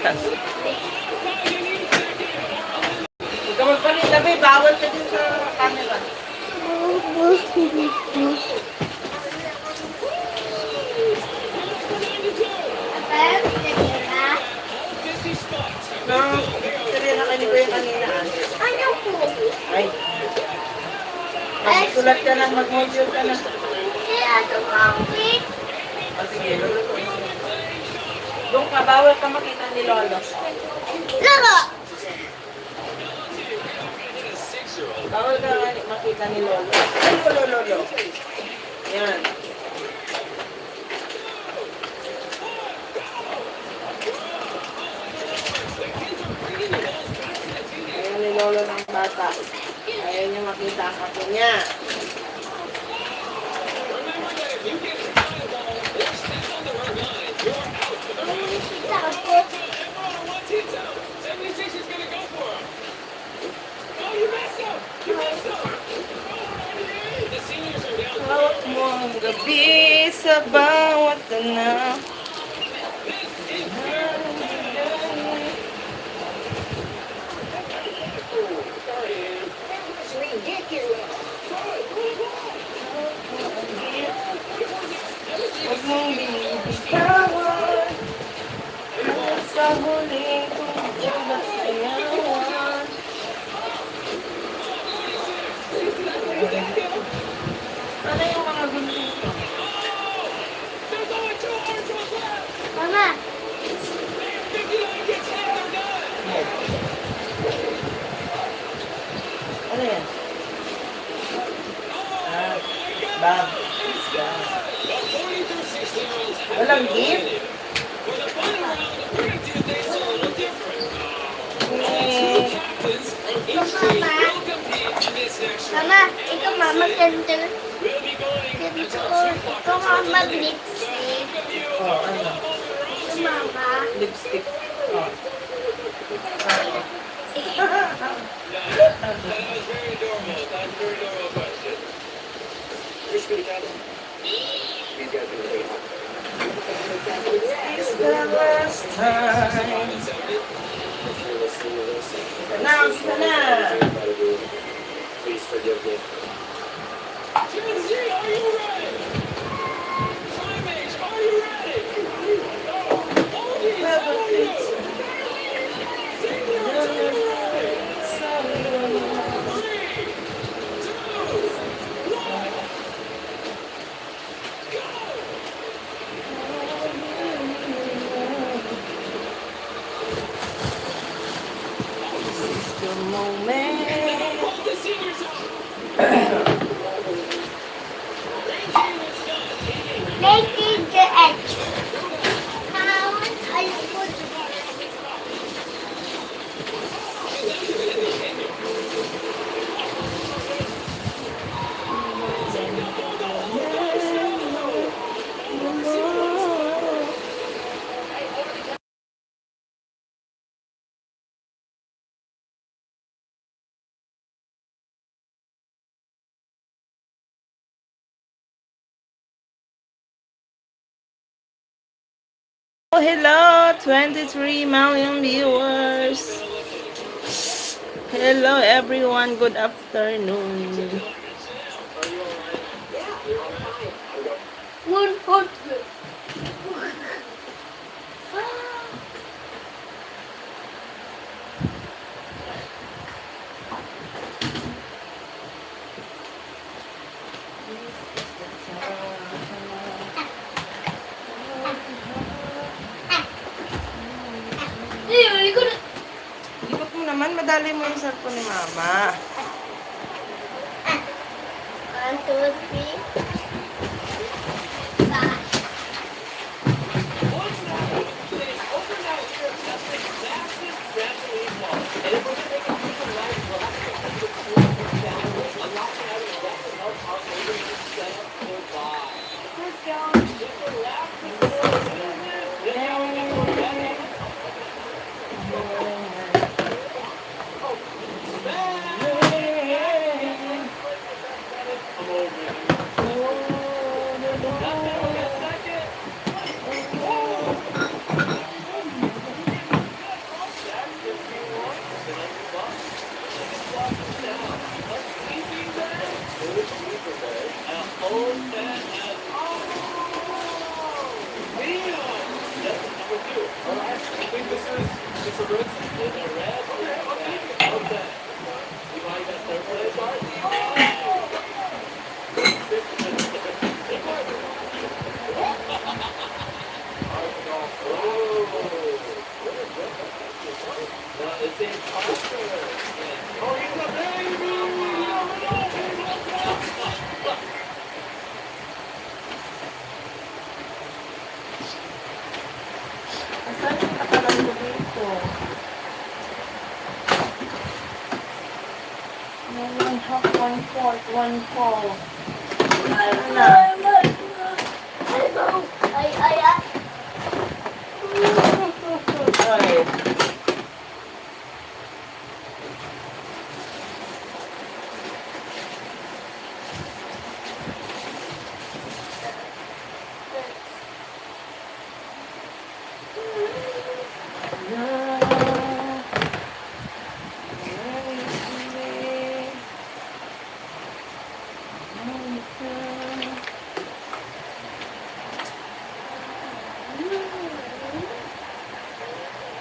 Huwag ka magpalitabi, bawal ka din sa camera. No, kaya na kanina ko yung kanina. Ano po? Ay. Magsulat ka na, mag-module ka na. Kaya tumawid. O sige, luluto. Doon ka, bawal ka makita ni Lolo. Lolo! Bawal ka makita ni Lolo. Ay, Lolo. Yan. Ayaw ni Lolo ng bata. Ayaw niya makita ang kapo niya. Hawak mo ang gabi sa bawat tanaw. Huwag mong bibitawan sa huling kong sayawan. Ano yung mga gunting ko? Mama! Ano yan? Bag. Walang gift? Mama, ikaw mama, ganito. Ganito ko. Ikaw mama, lipstick. Oh, ano? Ito mama. Lipstick. Oh. It's the last time. Isa na. Please forgive me. The moment. Making the edge. Now, I put Oh, hello, 23 million viewers. Hello, everyone. Good afternoon. 100. Ikot mo naman, madali mo yung cellphone ni Mama. 1, 2, 3. Asan yung katalang ko dito? One half, one fourth, one fourth. Ano na? Ay, ay, ay. Ay.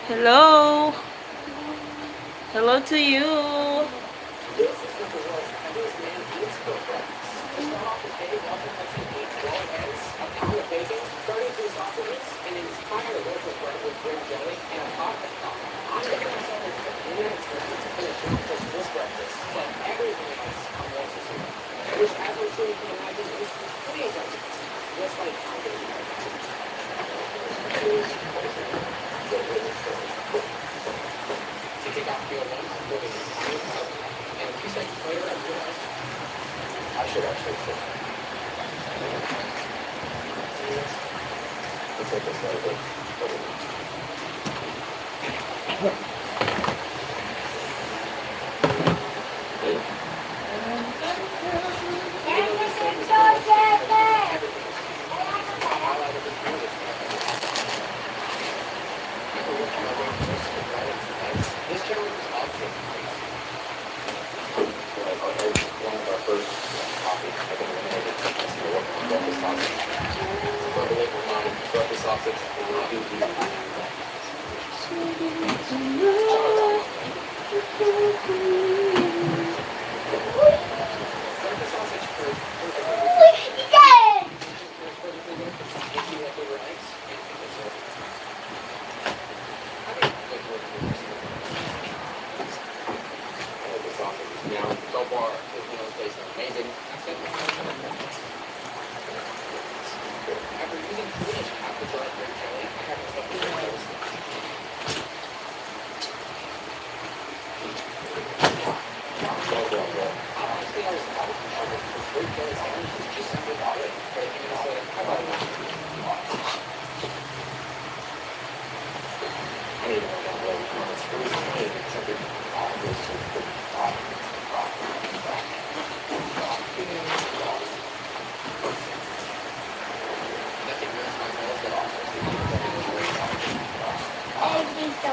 Hello. Hello to you. Ay, dito.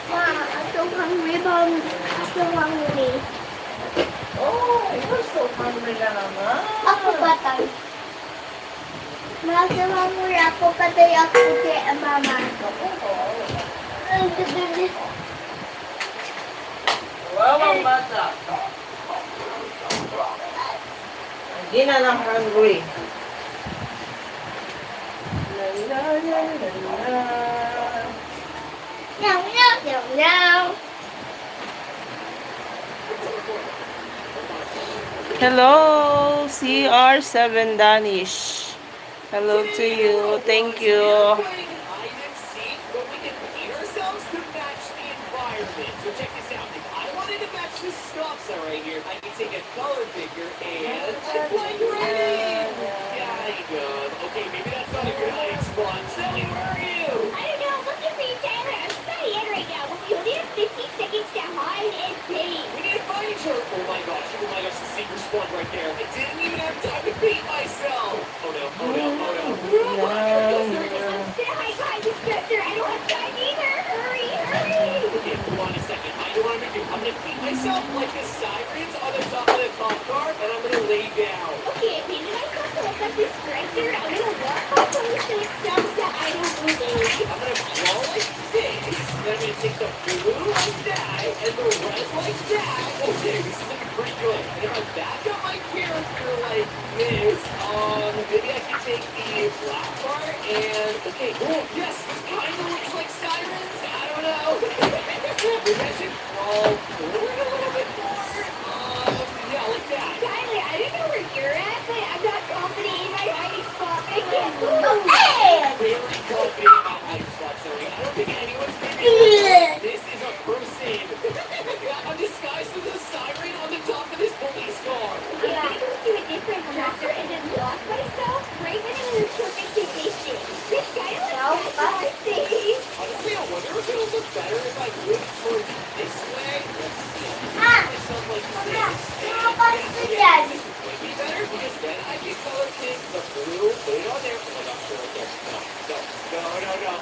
Ma, I'm hungry, Mom. I'm so hungry. Oh, you're so hungry ka naman. Ako ba tayo? Ma, so hungry ako kasi ako kay Mama. Ang ganda. Wow, ang bata. Hindi na lang hungry. La la la la la. No, no, no, no. Hello, CR7 Danish. Hello to you. Thank you. Right here, I can take a color figure and plug it right in. Yeah, there you go. Okay, maybe that's not a good hiding spot. Sally, where are you? I don't know, looking for you, Tyler. I'm studying in right now, but we only have 15 seconds to hide and paint. We need to find each other. Oh my gosh, the secret spot right there. I didn't even have time to beat myself. Oh no, oh no, oh no. I'm gonna hide behind this dresser. I don't have time to myself like the sirens on the top of the cop car, and I'm gonna lay down. Okay, I painted myself to look like this dresser. I'm gonna walk all close so it stops that I don't move. I'm gonna crawl like this, then I'm gonna take the blue like that, and the red like that. Okay, this is looking pretty good. And if I back up my character like this, maybe I can take the black part and, okay, oh, yes, this kind of looks like sirens. I don't know. Maybe I should crawl forward a little bit more. Yeah, like that. Tyler, I don't know where you're at, but I'm not confident in my hiding spot. I can't move. Very confident about hiding spots, Zoe. I don't think anyone's gonna be able to tell this is a person. I'm disguised as a siren on the top of this police car. Okay, I'm gonna go to a different dresser and then lock myself right when I'm in a perfect position. This guy looks bad to my face. Honestly, I wonder if it'll look better if I move towards this way. Let's see. Ah. Myself like Mama, this. lumabas ka Yeah, dyan. this would be better because then I can color pick the blue. Put it on there. Oh my gosh, right there. No.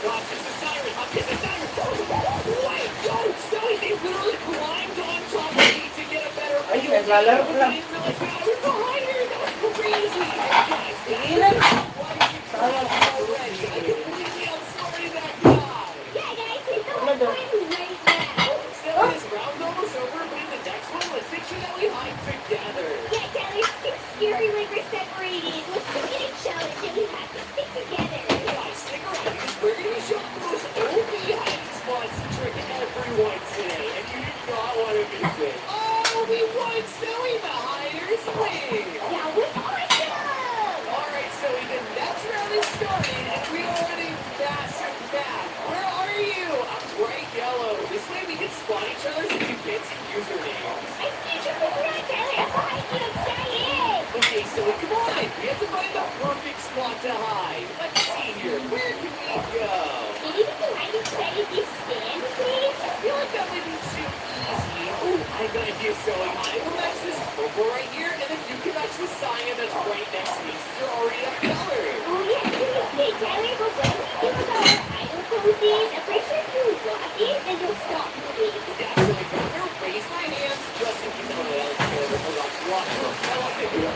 God, it's a siren. It's a siren. Wait, no, Zoe, they literally climbed on top of me to get a better Ay, view. naglalaro I lang. didn't realize that I was behind her. That was crazy. Guys, Tigilan. why did you try already? I completely outsmarted that guy. Yeah, guys, I know what I'm doing right now. So this round's almost over, but in the next one, let's make sure that we hide together. Yeah, Tyler, it's too scary when we're separated. Let's go get a challenge and we have to stick together. Guys, stick around because we're going to be showing the most OP hiding spots trick everyone today, and you do not want to miss it. Oh, we won! Snowy the hiders win! That was awesome! Alright, Snowy, the next round is started, and we are on a massive map. Where are you? I'm bright yellow. This way we can spot each other since you can't see usernames. I see you moving around, Tyler. I'm behind you. I'm excited. Okay, so come on. We have to find the perfect spot to hide. Let's see here. Where can we go? Maybe we can hide inside of this stand, please? I feel like that might be too easy. Oh, I got an idea, so I will match this purple right here, and then you can match the cyan that's right next to me since you're already that color. Oh, yeah, good. Okay, Tyler, but what do we do about our idle poses? I'm pretty sure if you lock it, then you'll stop moving. Yeah, so I'm gonna raise my hands just in case I'm gonna hold on. Watch. I want to do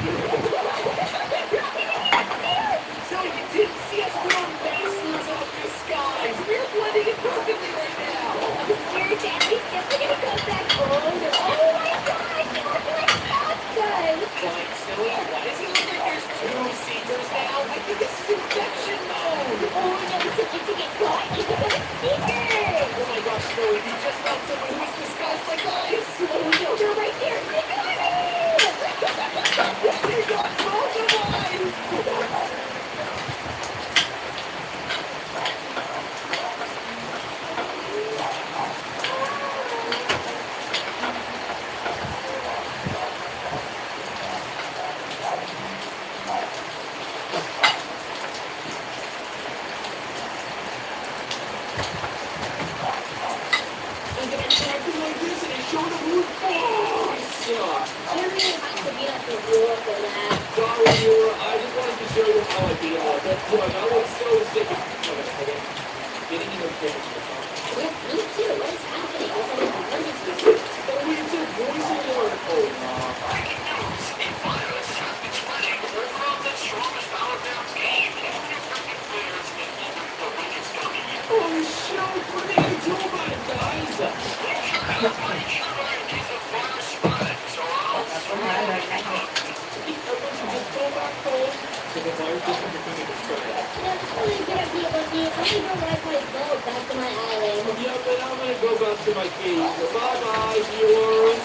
So you didn't see us put our faces off the skies. We're blending it perfectly right now. I'm scared that he's definitely gonna come back older. Oh my god, you look like awesome! Fine, Snowy. Why does it look like there's two seekers now? I think this is infection mode. Oh no, so to get caught, you become a seeker! Oh my gosh, Snowy, we just found someone who's disguised like us. Oh no, they're right there! They got me! They got both of us. I'm gonna tag them like this and I show them who's boss. I don't really have to get off the floor for that. Sorry, viewer. I just wanted to show you how I beat all that. Look, I was so sick of getting in the face. Yeah, me too. What is happening? Is that an emergency? Oh, it's a voice alert. Oh, shoot. What are they gonna do about it, guys? Just go back home. So the fire system is going to destroy it. That's really a good idea, but let me go ride my boat back to my island. Yeah, but I'm gonna go back to my cave. Bye-bye, viewers.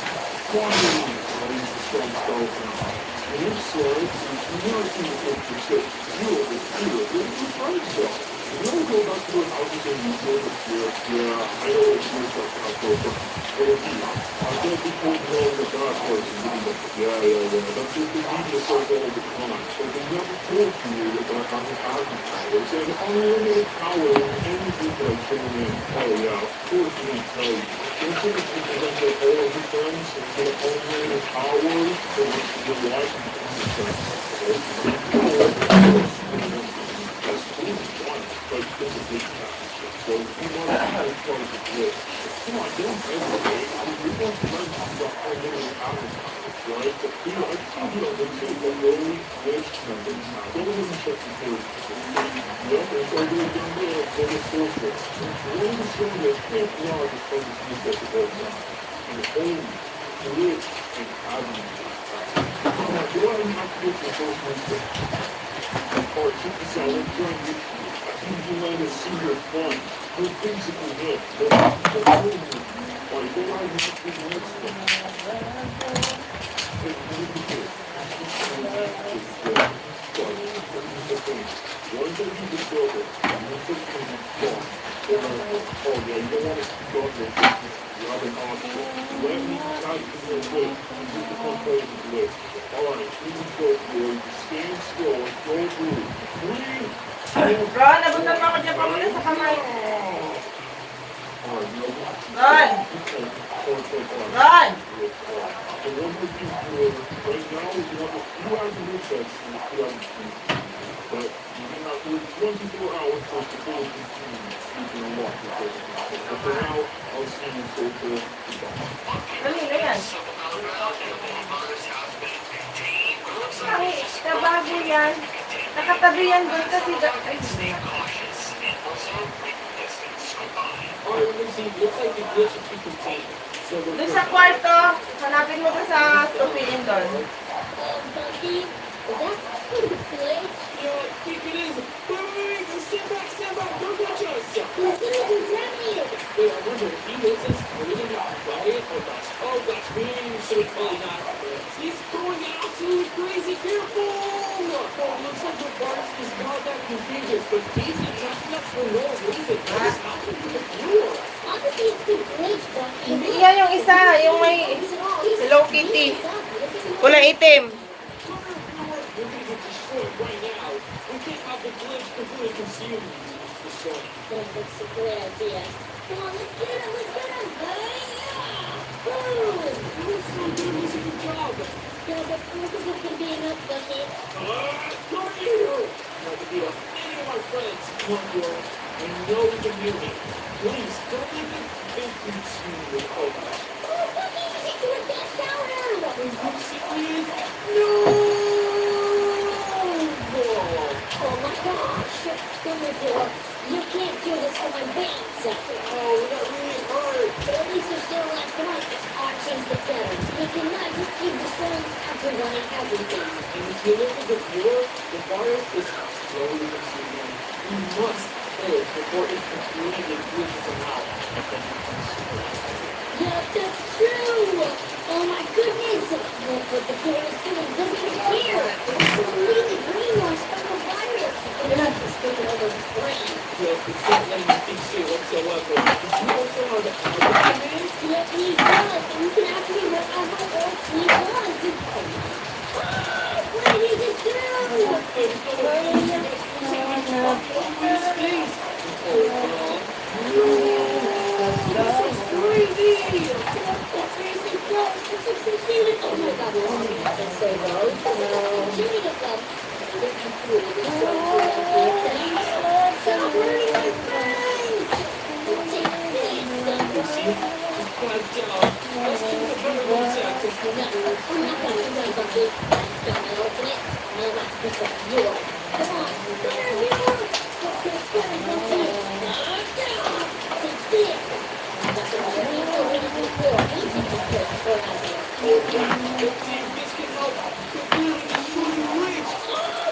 Ron, nabutan mo ako dyan pa muna sa kamay. Ron! Ron! Kanina yan. Ay, kabago yan. Nakatabi yan doon kasi... Ay, hindi. Doon sa kwarto, hanapin mo ka sa tupiin doon. Bucky, is that good? Yeah, I think it is. Wait, stand back, don't touch us. He's gonna do damage. Wait, I wonder if he knows us. Are we gonna be quiet? Oh gosh, we should have totally not. He's going absolutely crazy. Careful! Oh, looks like the bars just got that contagious, but he's attacking us for no reason. What is happening to the floor? Honestly, it's the glitch, Bucky. Hindi yan yung isa, yung may Hello Kitty. Kulay itim. We're gonna get destroyed right now. We can't have the glitch completely consumed. Destroyed. That's a great idea. Come on, let's get him, Boom! You're so good, this is a good job. Yeah, but look at this can be enough, Bucky. Come here! Not to beat up any of our friends. Come on, girl. I know you can hear me. Please, don't let them think you see me. Oh, gosh. Oh, Bucky, you should do a death counter! Are you serious? No! Oh my gosh! Dumbledore, you can't do this for my veins! Oh, that really hurt. But at least there's still left one. Our team's the better. We cannot just keep destroying everyone and everything. And if you look at the floor, the virus is slowly consuming. We must kill it before it completely glitches them out. Yeah, that's true! Oh my goodness! Look what the door is doing. Doesn't even care! It's completely brainwashed by the virus! We're not just taking over his brain. Yes, it's not letting me think straight whatsoever. Did you also know that our command? Let me does, and you can activate whatever else he wants. What did he just do? That's crazy! That's seriously close. This looks so serious. Oh my god, we're all gonna have to say those. This is like cheating of them. This is really Stop hurting my friends! Take this! See? Just quiet down. Let's give it a better voice acting. No, I'm not gonna do that, Bucky. That's not my ultimate. No, that's because of you. Come on, there you are! Okay, better, Bucky. Take this! That's what I need to win before. Easy to put out there. Let's see if this can help. Completely destroy your reach.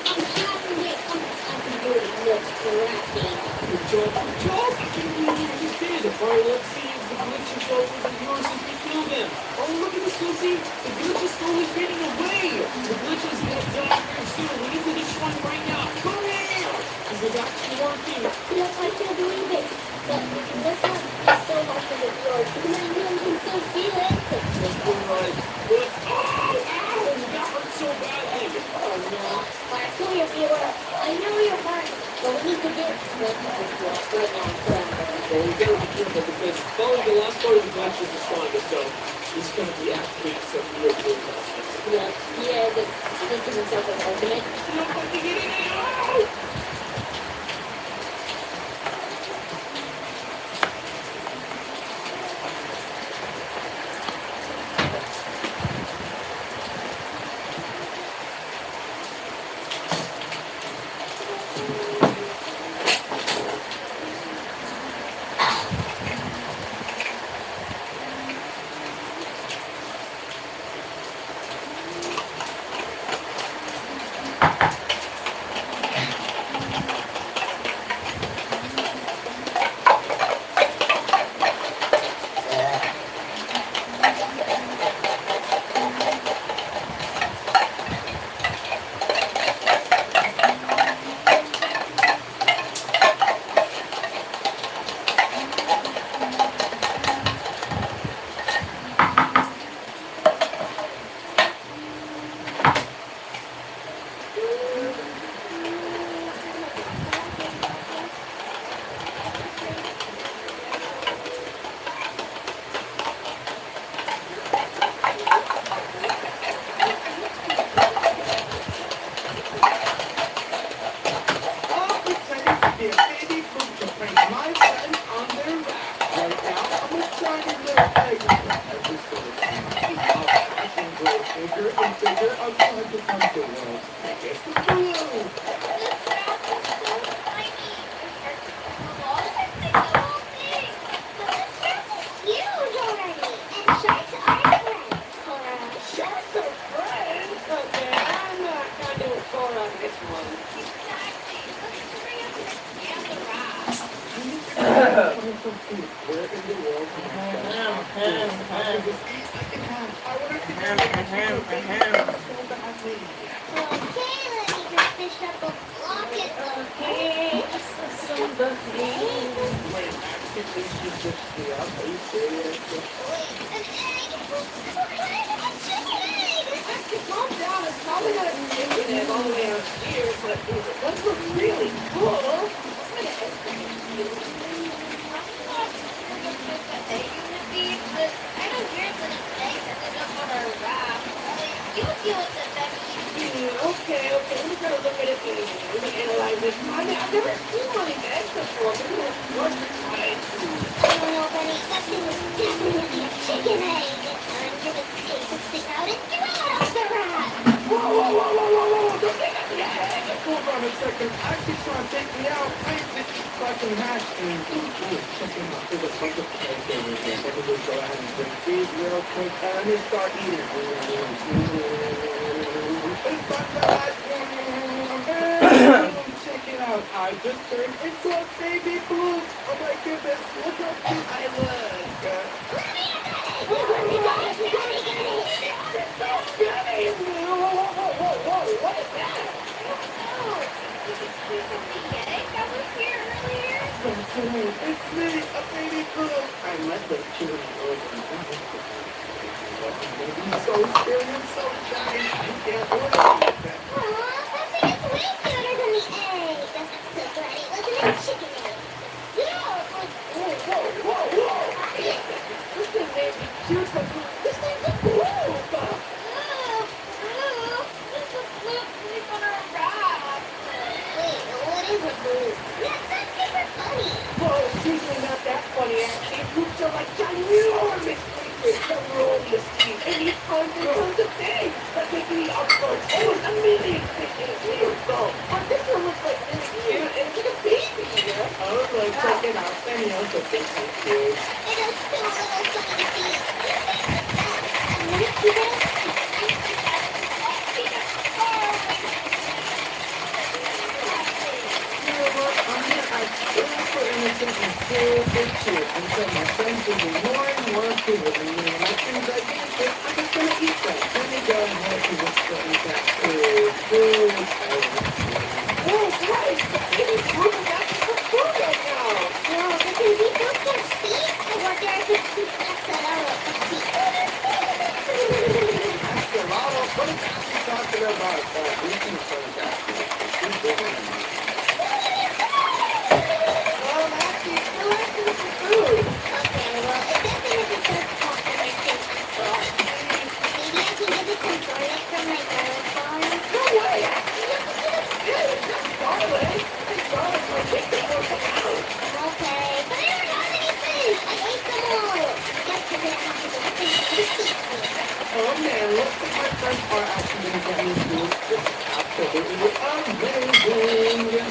I'm having it. I'm doing looks crappy. Good job, good job. I can't believe you just did. Alright, let's see if the glitch is over the viewers as we kill them. Oh, look at this, Lucy. The glitch is slowly fading away. The glitch is gonna die very soon. We need to destroy it right now. Come here. This is actually working. Yes, I can't believe it. But this one is so hard for the viewers because I know you can still feel it. You're right. But, ow, that hurt so badly. Oh no. Alright, come here, viewer. I know you're hurt, but we need to get what this was right now forever. Well, we gotta be careful because following the last part of the glitch is the strongest, so he's gonna be activating some real cool process. Yeah, he is. He thinks of himself as ultimate. No, I can get it out! tiny little eggs. Every single time I can grow bigger and bigger until I become the world's biggest blue. This grass is so tiny. But this grass is huge already. And sharks are friends, Cora. Sharks are friends? Okay, I'm not gonna do it for on this one. Exactly. Let's bring up the raft. Where in the world can I get this I can have? I want to see so badly. Okay, let me just fish up a bucket. Okay. Some the Wait, actually, she just me up. Are you serious? Wait, an egg? It's just an egg. Actually, calm down. It's probably not a chicken egg all the way out here, but it does look really cool. Okay, let me try to look at it anyway. Let me analyze it. I mean, I've never seen one of these eggs before. Maybe it's worth trying. That thing was definitely a chicken egg. I'm gonna take the stick out and throw it off the raft. Whoa. Don't take out the egg. Hold on a second. I actually trying to take me out. I ain't so I can hatch and check him out. There's a bunch of eggs over here. Let me just go ahead and drink these real quick. And let me start eating. It's not bad. Check it out. I just turned into a baby blue. Oh my goodness. Look how cute I look. It's so skinny. Whoa. What is that? It's me, a baby blue. I met the chili over. Baby, so scared and so shy. I can't believe that. That thing is way cuter than the egg. That's so funny. Wasn't it a chicken egg? Whoa. This thing may be cute, but this thing's a blue. Wait, what is a blue? That's super funny. Whoa, it's usually not that funny, actually. Groups are like ginormous creatures that roam the seas and eat tons and tons of things. Like making the upwards almost a million fishes here. So, but this one looks like really cute, and it's like a baby, you know? Oh, look, check it out. Danielle's a big kid. It does feel a little funny to see. I'm gonna keep it. You know what? I'm here as super innocent and so big cute until my friends give me more and more food. And you know, like things I can't I'm just gonna eat them. Let me go and help you with the that food. Oh, right! The baby food is actually for food right now! Wow, the baby both can speak? I wonder if it speaks Axolotl. Axolotl? What is Axie talking about? We can tell Axie. She's different. Well, Axie, still asking for food. Okay, well, it definitely does talk and it can Axolotl. Maybe I can give it some garlic from my garlic farm. No way! Axie, you have to get a fish! That's garlic! This garlic might take the whole thing out! Okay, but I don't have any fish. I ate them all. Guess we're gonna have to go fish this week. Oh man, looks like my friends are actually gonna get me food. This is absolutely amazing!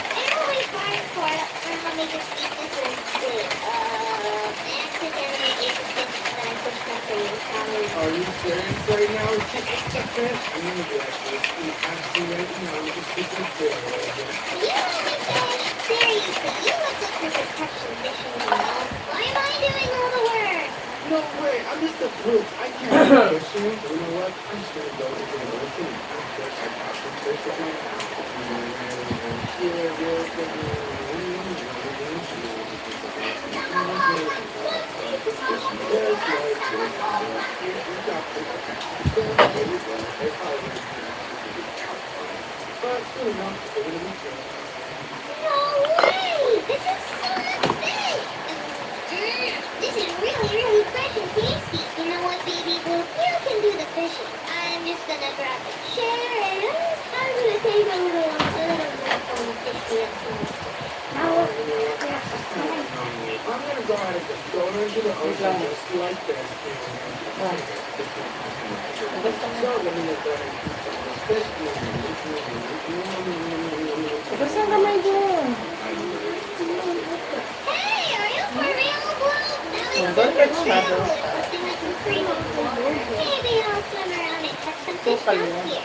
I always find for it when let me just eat this instead. I accidentally ate the fish that I pushed up for you. Sorry. Are you serious right now? She ate the fish? I'm gonna be actually eating Axie right now. Just keep it there. You understand? Seriously, you look like you're protection fishing, you know? Why am I doing all the work? No way, I'm just a brute. I can't go fishing. You know what? I'm just gonna go into the ocean. I'm sure I got some fish right now. Here, real quick. But soon enough, they're gonna be good. No way! This is so big! This is really fresh and tasty. You know what, baby blue? You can do the fishing. I'm just gonna grab a chair and I'm gonna take a little I'm gonna go ahead and just go into the ocean just like this. So, let me go ahead and keep some of this. Tapos ang kamay dyan. Hey, are you for real, Blue? Oh, don't touch that, though. Maybe I'll swim around and catch some fish Sukal down yan. here.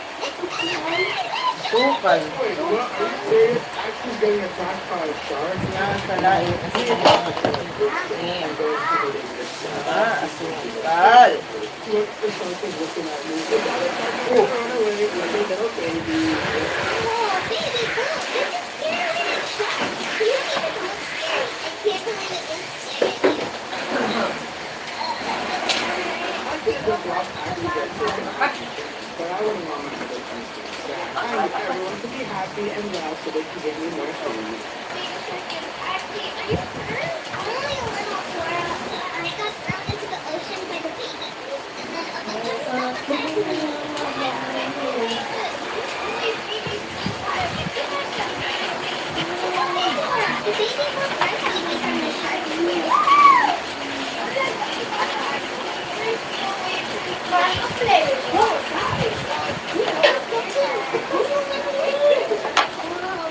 Sukal. Wait, what? Are you serious? Actually getting attacked by a shark? Yan, kalain. Kasi yung mga ayan. Asukal. Look, the shark is looking at me. They got it back and run away like a little baby. Oh, baby Blue, this is scary and shocked. You don't even look scary. I can't believe it was scary. I think this rock actually gets it. But I wouldn't want my other friends to be sad. I need everyone to be happy and well so they can give me more food. Actually, are you hurt? Only a little, Flora. I got thrown into the ocean by the baby Blue, and then a bunch of stuff attacked me. The baby Blue rescued me from the shark.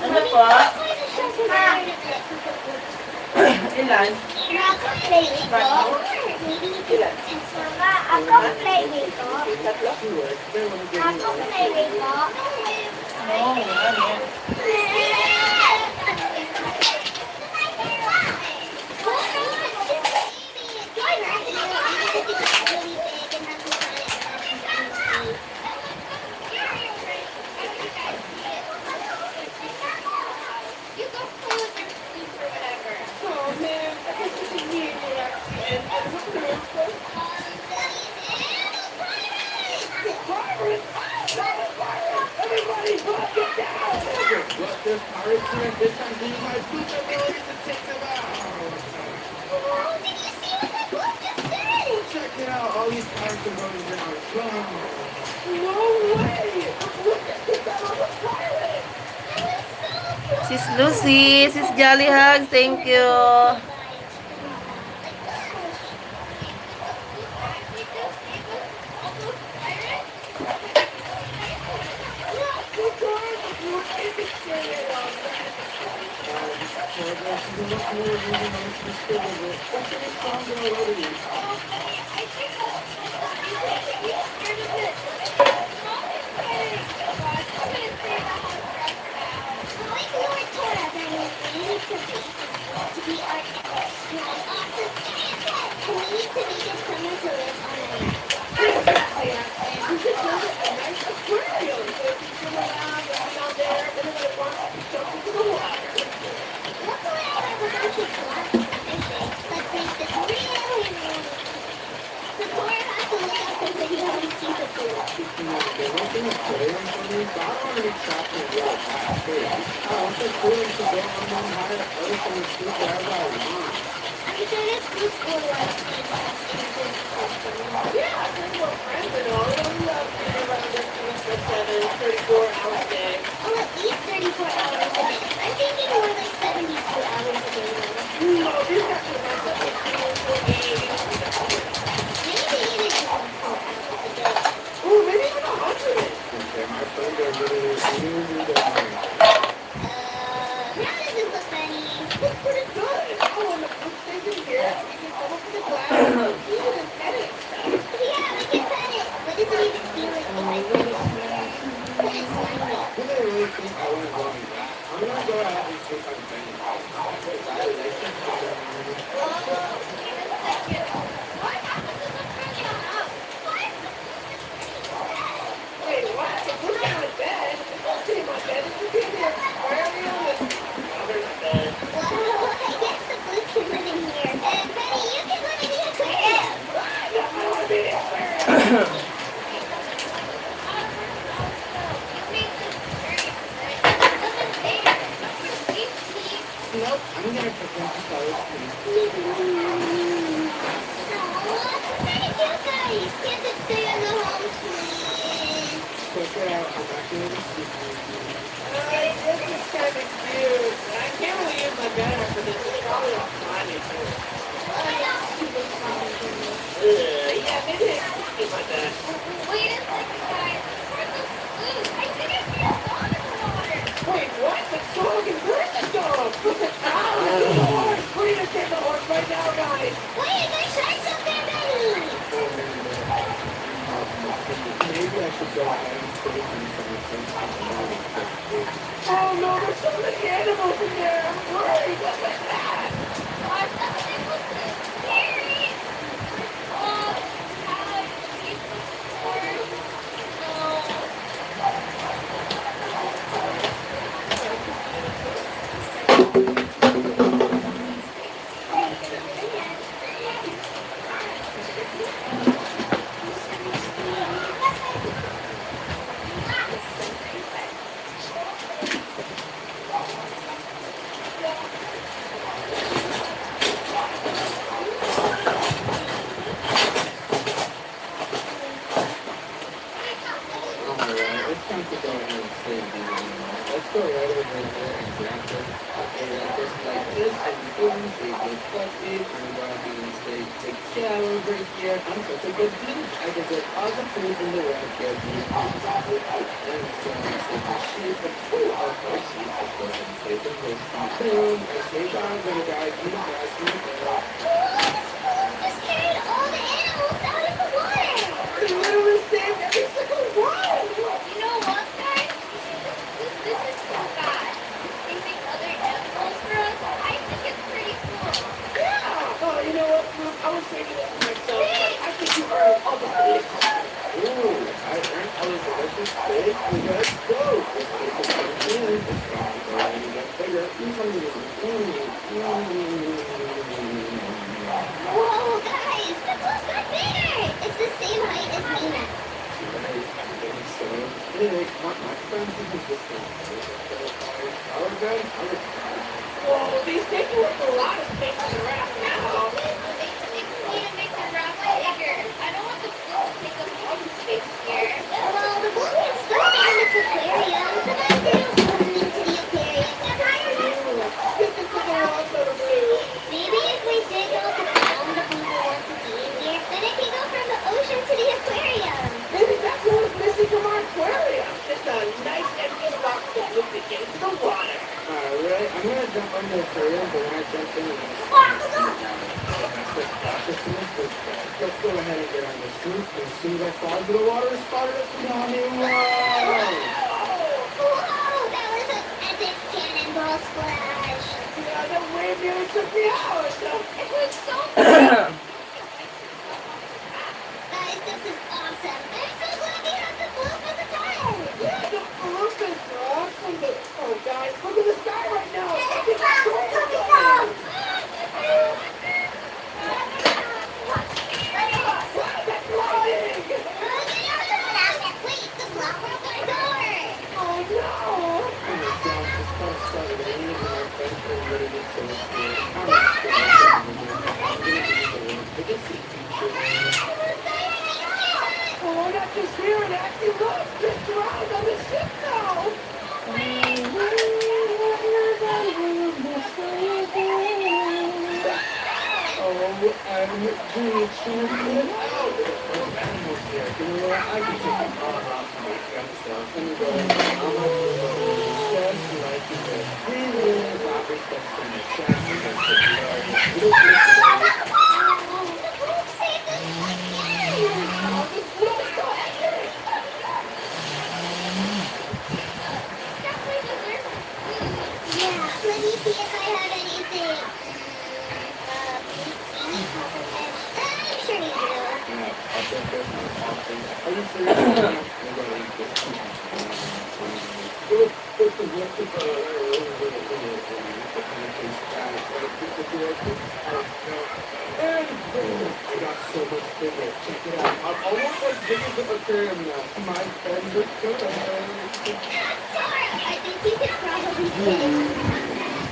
Ano po? Ilan? Ako play dito. Ako play dito. Oo, ano yan. What this pirates here this time do my super ability to take them out. Check it out, all these pirates are going down. No way! Look at that on the pirate! Sis Lucy, Sis Jolly Hugs, thank you. Check it out, I'm actually going to see you. This is kind of cute. We're gonna save the horse right now, guys. Wait, there's sharks up there, Benny! Maybe I should go ahead and save him from the same Oh no, there's so many animals in there. I'm worried. What was that? I thought it was scary! Oh, how is the horse? No. Alright, it's time to go ahead and save these animals. Let's go right over there and grab this puppy just like this. And boom, save this puppy. And go ahead and save the cow over here. I'm such a good dude. I can get all the food in the world. Get these puppies. And let's go ahead and save the sheep. And of course, sheep. Let's go ahead and save the horse. Boom. I saved our little guy. In the grass. In the barrel. Just carried all the animals out of the water! We literally saved every single one. You know what, guys? This is so bad. They make other animals for us. I think it's pretty cool. Yeah. Oh, you know what, Luke? I was saving it for myself. But I think you earned all the food. Ooh, I earned all this delicious steak. Let's go. This steak is so good. It's going to go and get bigger. Whoa, guys! The boat got bigger! It's the same height as Mina. Right, I'm getting so big. My friends even just our gun, our Whoa, these take you up a lot of space to wrap now. They need to make the raft bigger. I don't want the boat to take up all the space here. Well, the boat can still be in its aquarium. Come on, Drew. Come into the aquarium. Get higher, Get this to the wall, so the blue. maybe if we dig out the ground the blue will want to be in here, then it can go from the ocean to the aquarium. Maybe that's what was missing from our aquarium. Just a nice empty box that looked against the water. Alright, I'm gonna jump on the aquarium, but when I jump in, I'm gonna let's go ahead and get on the scoop. As soon as I fall into the water, spider is coming. Wow! Whoa, that was an epic cannonball splash. Yeah, the wave nearly took me out. It was so cool. Guys, this is awesome. I'm so glad we have the blue as a guide. Yeah, the roof is awesome. Oh, guys, look at the sky right now. Wow, It's coming so up. Wow, that's lightning. Wait, the block broke our door. Oh, no. Oh my gosh, this car started raining and my friends were literally so scared. I'm not scared. I'm gonna be the biggest sea creature. Oh, we're not just here in Axie. Look, just drowned on the ship now. Oh, I'm really trying to get out. There's animals here. You know what? I can take them all off my friend's stuff and go on my just like you said. Really, Robert steps in the trash and gets the blood. Little bit of The boat saved us again. Oh, this blue is so epic. Definitely deserves yeah, let me see if I have anything. Any copperhead. I'm sure you do. yeah, I'll take this one off. Are you serious? I'm gonna eat this. And boom, I got so much bigger. Check it out. I'm almost as big as the aquarium now. My friends are good. Tara, I think you could probably fit it.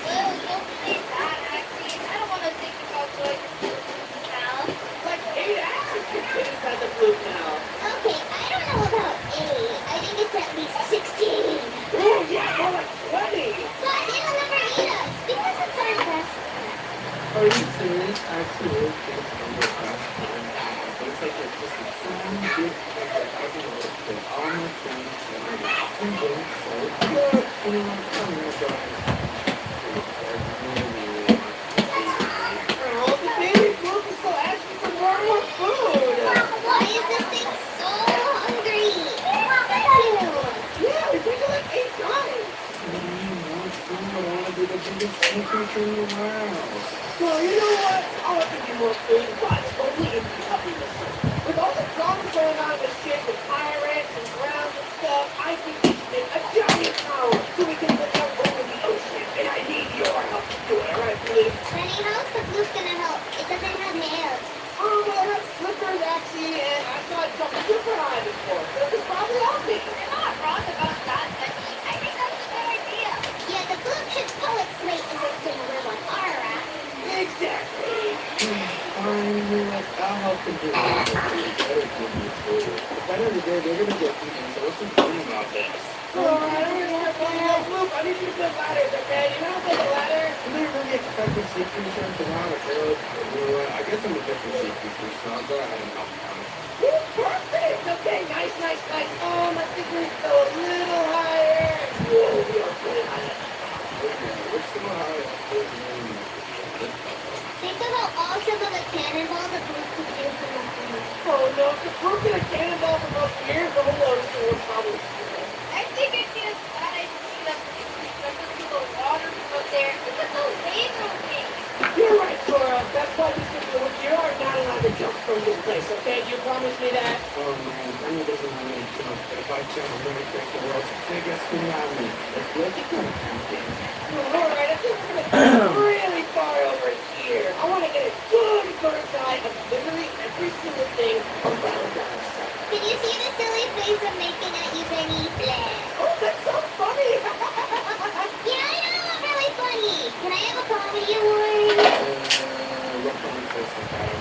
Well, don't say that, actually. I don't want to think about going to the house. Like 8 axes can fit inside the blue now. Okay, I don't know about 8. I think it's at least 16. Oh, yeah, more like 20. But it'll never eat us because it's our best friend. Are you serious? Actually, it's on the past time. It's like it's just a tiny bit of the everywhere that all my friends and I so good. And I'm gonna go ahead. the biggest sea creature in the world. Well, you know what? I'll have to be more food, but only if you help me with some. With all the problems going on with shit with pirates and drowns and stuff, I think we should make a giant tower so we can look out over the ocean. And I need your help to do it, alright, Blue? Benny, how's the blue's gonna help? It doesn't have hair. Oh, well, that's Slippers, actually, and I saw it jump super high before. So it could probably help me. You're not wrong about that, Benny. I think that's a good idea. Yeah, the blue should pull its weight and it's gonna live on our raft. Exactly. Fine, you know what? I'll help them do it. Better give me food. At the end of the day, they're gonna get eaten, so what's the point about this? Oh, I don't really have to help Blue. I need you to build ladders, okay? You know how to build a ladder? Do they really expect a sea creature to want to build? You know what? I guess I'm a different sea creature, so I'll go ahead and help them. Ooh, perfect. Okay, nice, nice, nice. I think we go a little higher. Whoa, we are pretty high. Okay, we're still high up there. Think about all some of the cannonball the blue could do for nothing. Oh no, if the Blue get a cannonball from up here, the whole ocean will probably swim. I think it's just bad idea to the water from up there. Look at those waves over me. You're right, Tora. That's why we said you are not allowed to jump from this place, okay? You promise me that? Oh man, I know this is not gonna jump, but if I jump, I'm gonna create the world's biggest tsunami. It's looking kind of tempting. Well, alright, I think we're gonna go really far over here. I want to get a good bird's eye of literally every single thing around us. Can you see the silly face I'm making at you, Benny? Oh, that's so funny! Yeah, I know, I'm really funny. Can I have a comedy award? What kind of place is that?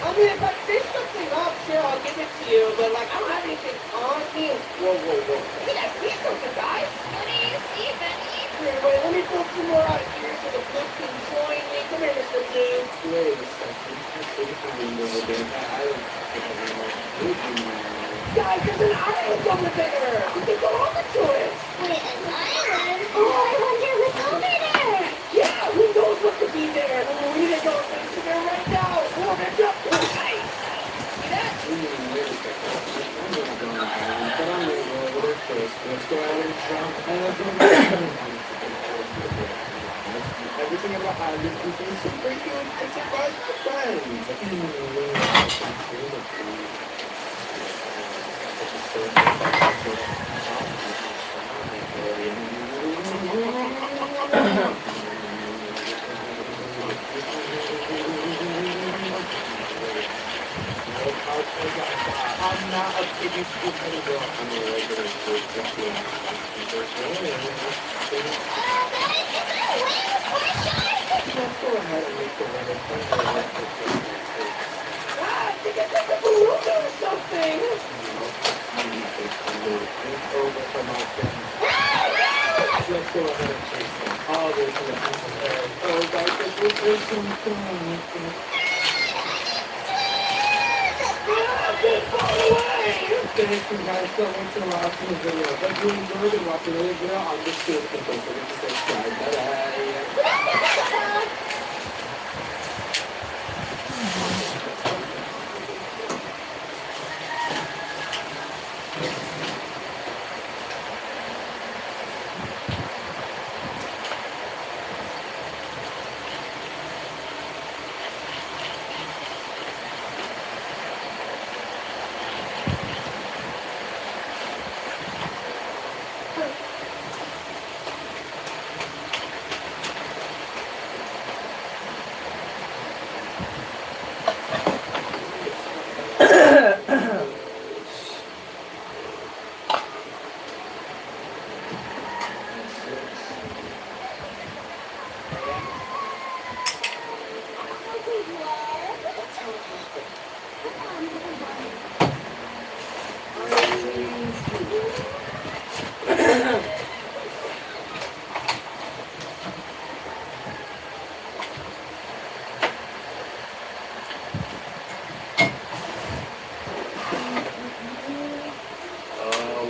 I mean, if I fish something up, sure, I'll give it to you, but like, I don't have anything on me. Whoa, whoa, whoa. I think I see something, guys. What do you see, Benny? Here, wait, let me pull some more out of here so the Blue can join me. Come here, Mr. Blue. Wait a second. That's the island over there. I don't know. Guys, there's an island over there. We can go over to it. Wait, an island? Oh, I wonder what's over there. Yeah, who knows what could be there? We need to go into there right now. Oh, that's up. Oh, nice. See that? Wait a second. I'm gonna go on an island, but I'm gonna go over there first. Let's go ahead and jump. And let's go everything about island is super cute and surprise my friends. I'm not a big scoop anymore. I'm a regular scoop. Guys, is that a whale or a shark? Let's go ahead and make the weather friendly. Ah, I think it's like a balloon or something. It's over for my friends. Let's go ahead and chase them all the way to the end of the earth. Oh, guys, this is so fun. Get far away. Thank you guys so much for watching the video. If you enjoyed it, watch another video on this channel. Don't forget to subscribe. Bye-bye.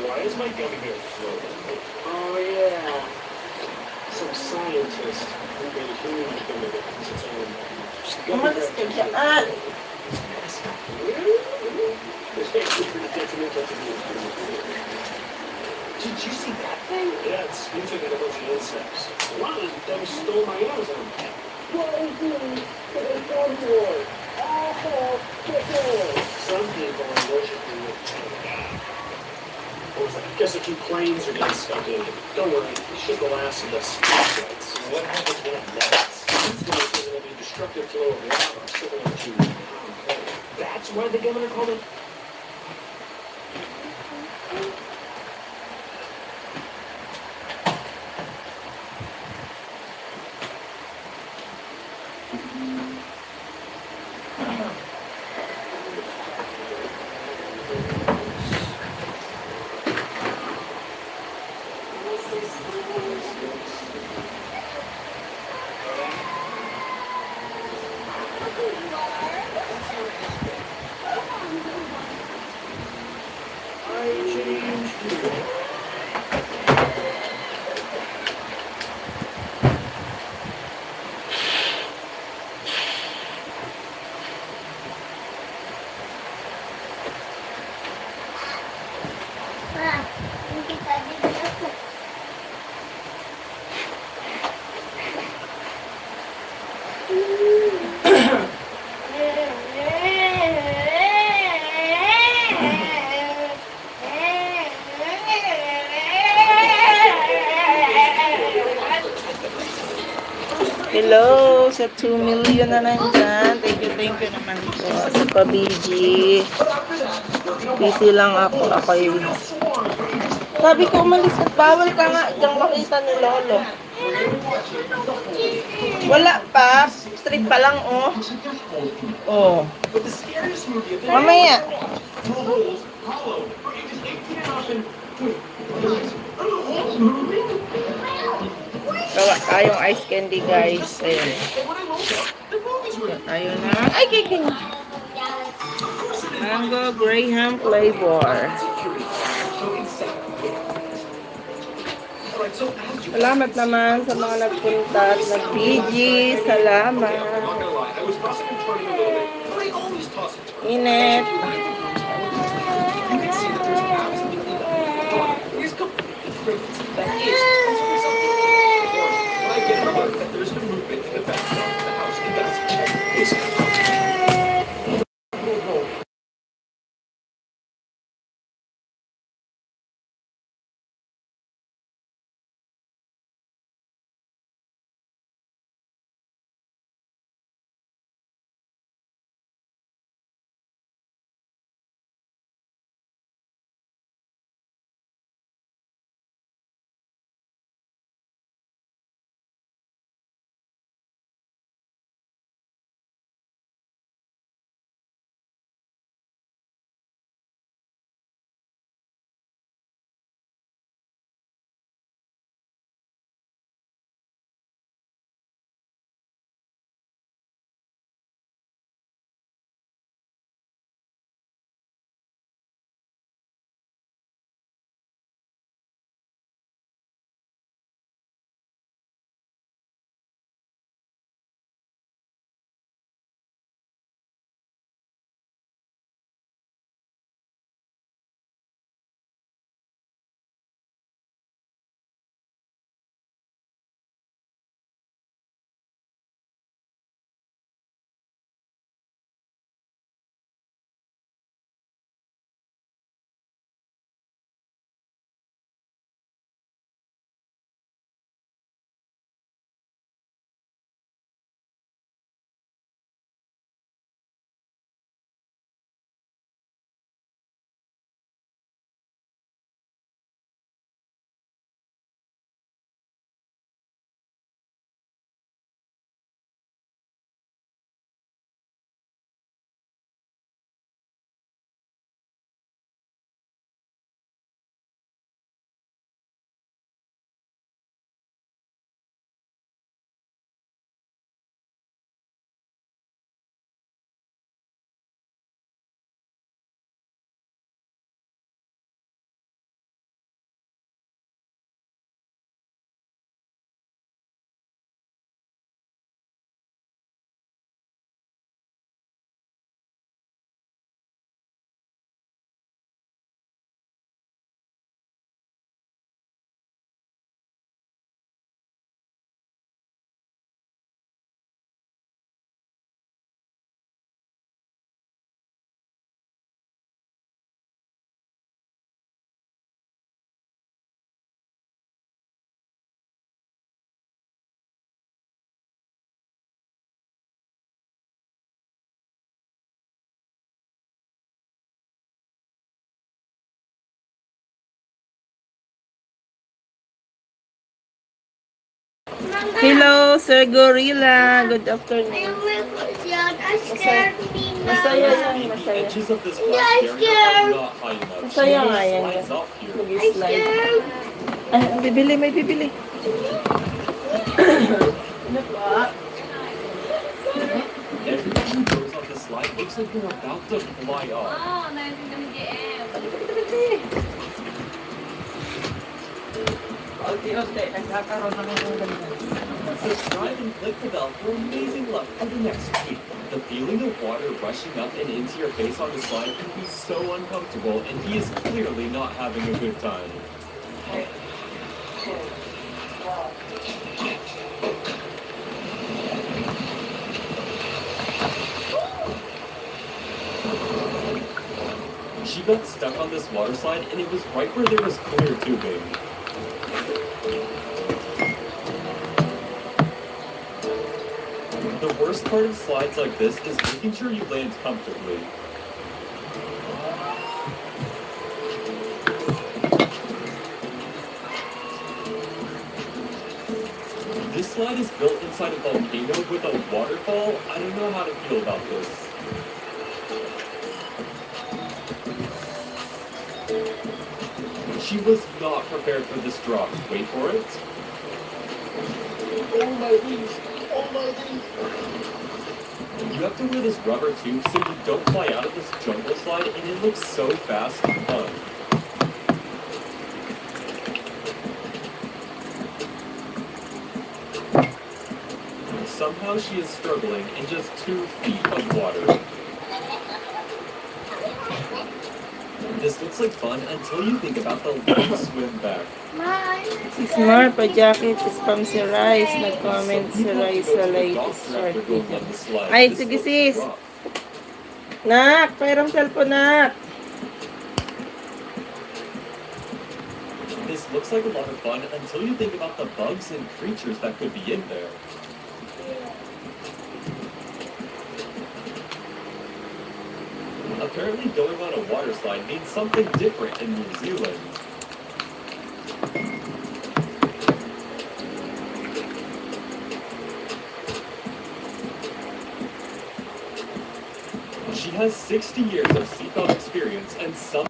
Why is my gummy bear floating? Oh, yeah. Some scientist who made human gummy bear has its own Umalis ka dyan. It's actually pretty detrimental to the environment. Did you see that thing? Yeah, rats mutated a bunch of insects. One of them stole my Amazon pack. Some people are allergic to it. Well, I guess a few planes are getting stuck in it. Don't worry, it's just the last of the space rights. What happens when it melts? It's going to be a destructive flow of lava, similar to that's why the governor called it. Ah, hindi pa din ako. Hello, sa 2 million na nandyan. Thank you naman po sa pabiji. Busy lang ako. Sabi ko, umalis at bawal ka nga. Diyan makita ni Lolo. Wala pa. Street pa lang, oh. Oh. Mamaya. Gawa tayong ice candy, guys. Ayun. Ayun na. Ay, kiking. Mango Graham flavor. Salamat naman sa mga nagpunta at nag-PG. Salamat. Init. There's no movement in the background of the house. It's Hello, Sir Gorilla. Good afternoon. I scared me now. Masaya yan, The masaya. edges of this Yeah, glass I'm barrier are scared. not high enough. She Masaya nga almost yan. slides off here. I'm Mag-slide. scared. Ay, bibili, may bibili. Ano pa? Every time she goes on the slide, looks like they're about to fly off. Unti-unti, nagkakaroon ng ganyan. Subscribe and click the bell for amazing luck for the next week. The feeling of water rushing up and into your face on the slide can be so uncomfortable, and he is clearly not having a good time. She got stuck on this water slide, and it was right where there was clear tubing. The worst part of slides like this is making sure you land comfortably. This slide is built inside a volcano with a waterfall. I don't know how to feel about this. She was not prepared for this drop. Wait for it. Oh my knees. Oh my knees. You have to wear this rubber tube so you don't fly out of this jungle slide, and it looks so fast and fun. Somehow she is struggling in just 2 feet of water. This looks like fun until you think about the long swim back. Si Smart pa jacket is from si Rice. Nag-comment Some si people have Rice to go sa to the latest doctor short after going video. on the slide. Ay, This sige looks sis. rough. Nak, pairam cellphone nak. This looks like a lot of fun until you think about the bugs and creatures that could be in there. Apparently going on a water slide means something different in New Zealand. She has 60 years of seatbelt experience and some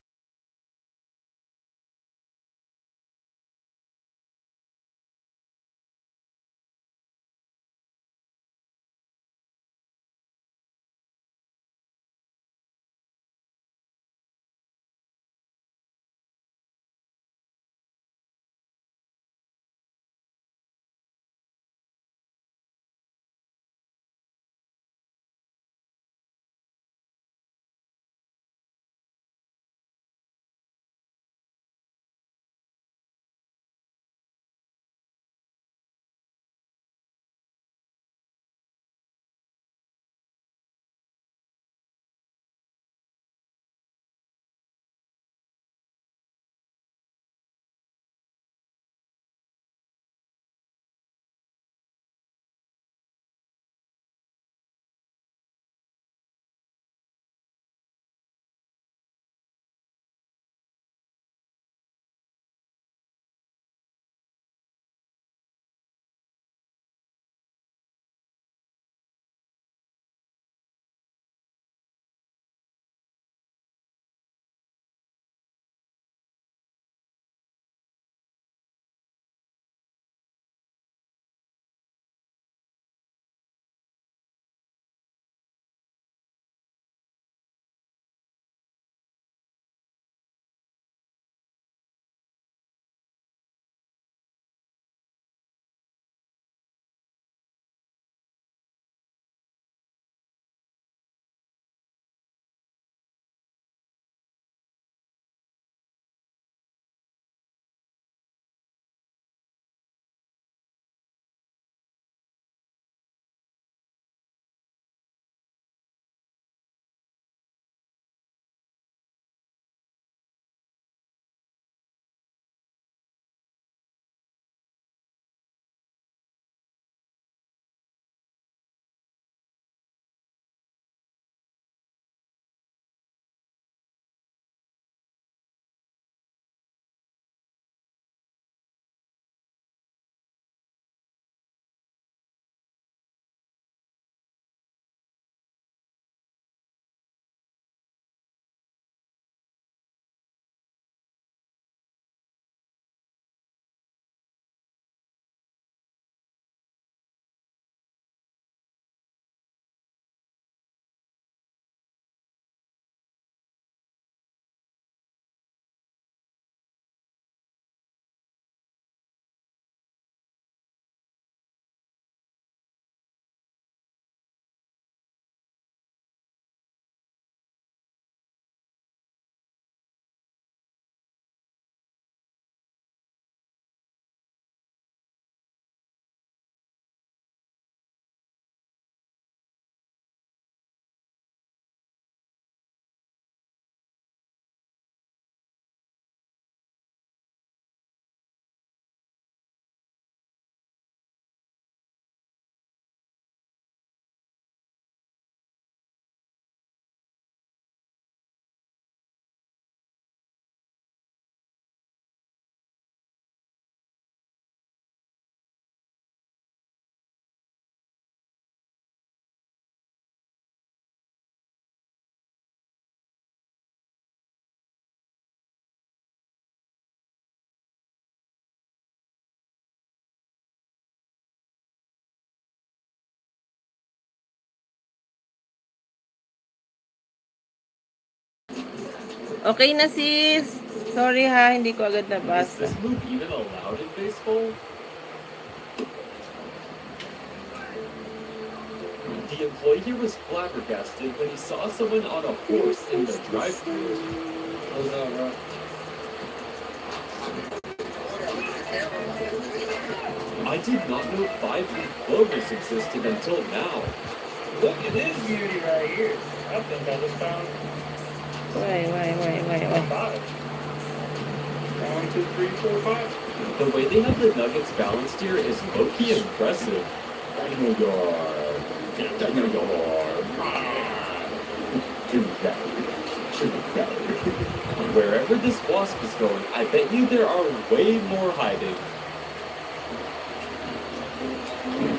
Okay na sis. Sorry ha, hindi ko agad Is nabasa. this move even allowed in baseball? The employee here was flabbergasted when he saw someone on a horse in the drive-thru. Oh no, bro. I did not know 5-leaf clovers existed until now. Look at this beauty right here. I think I just found Why? 5. 1, 2, 3, 4, 5. The way they have the nuggets balanced here is low-key impressive. Wherever this wasp is going, I bet you there are way more hiding.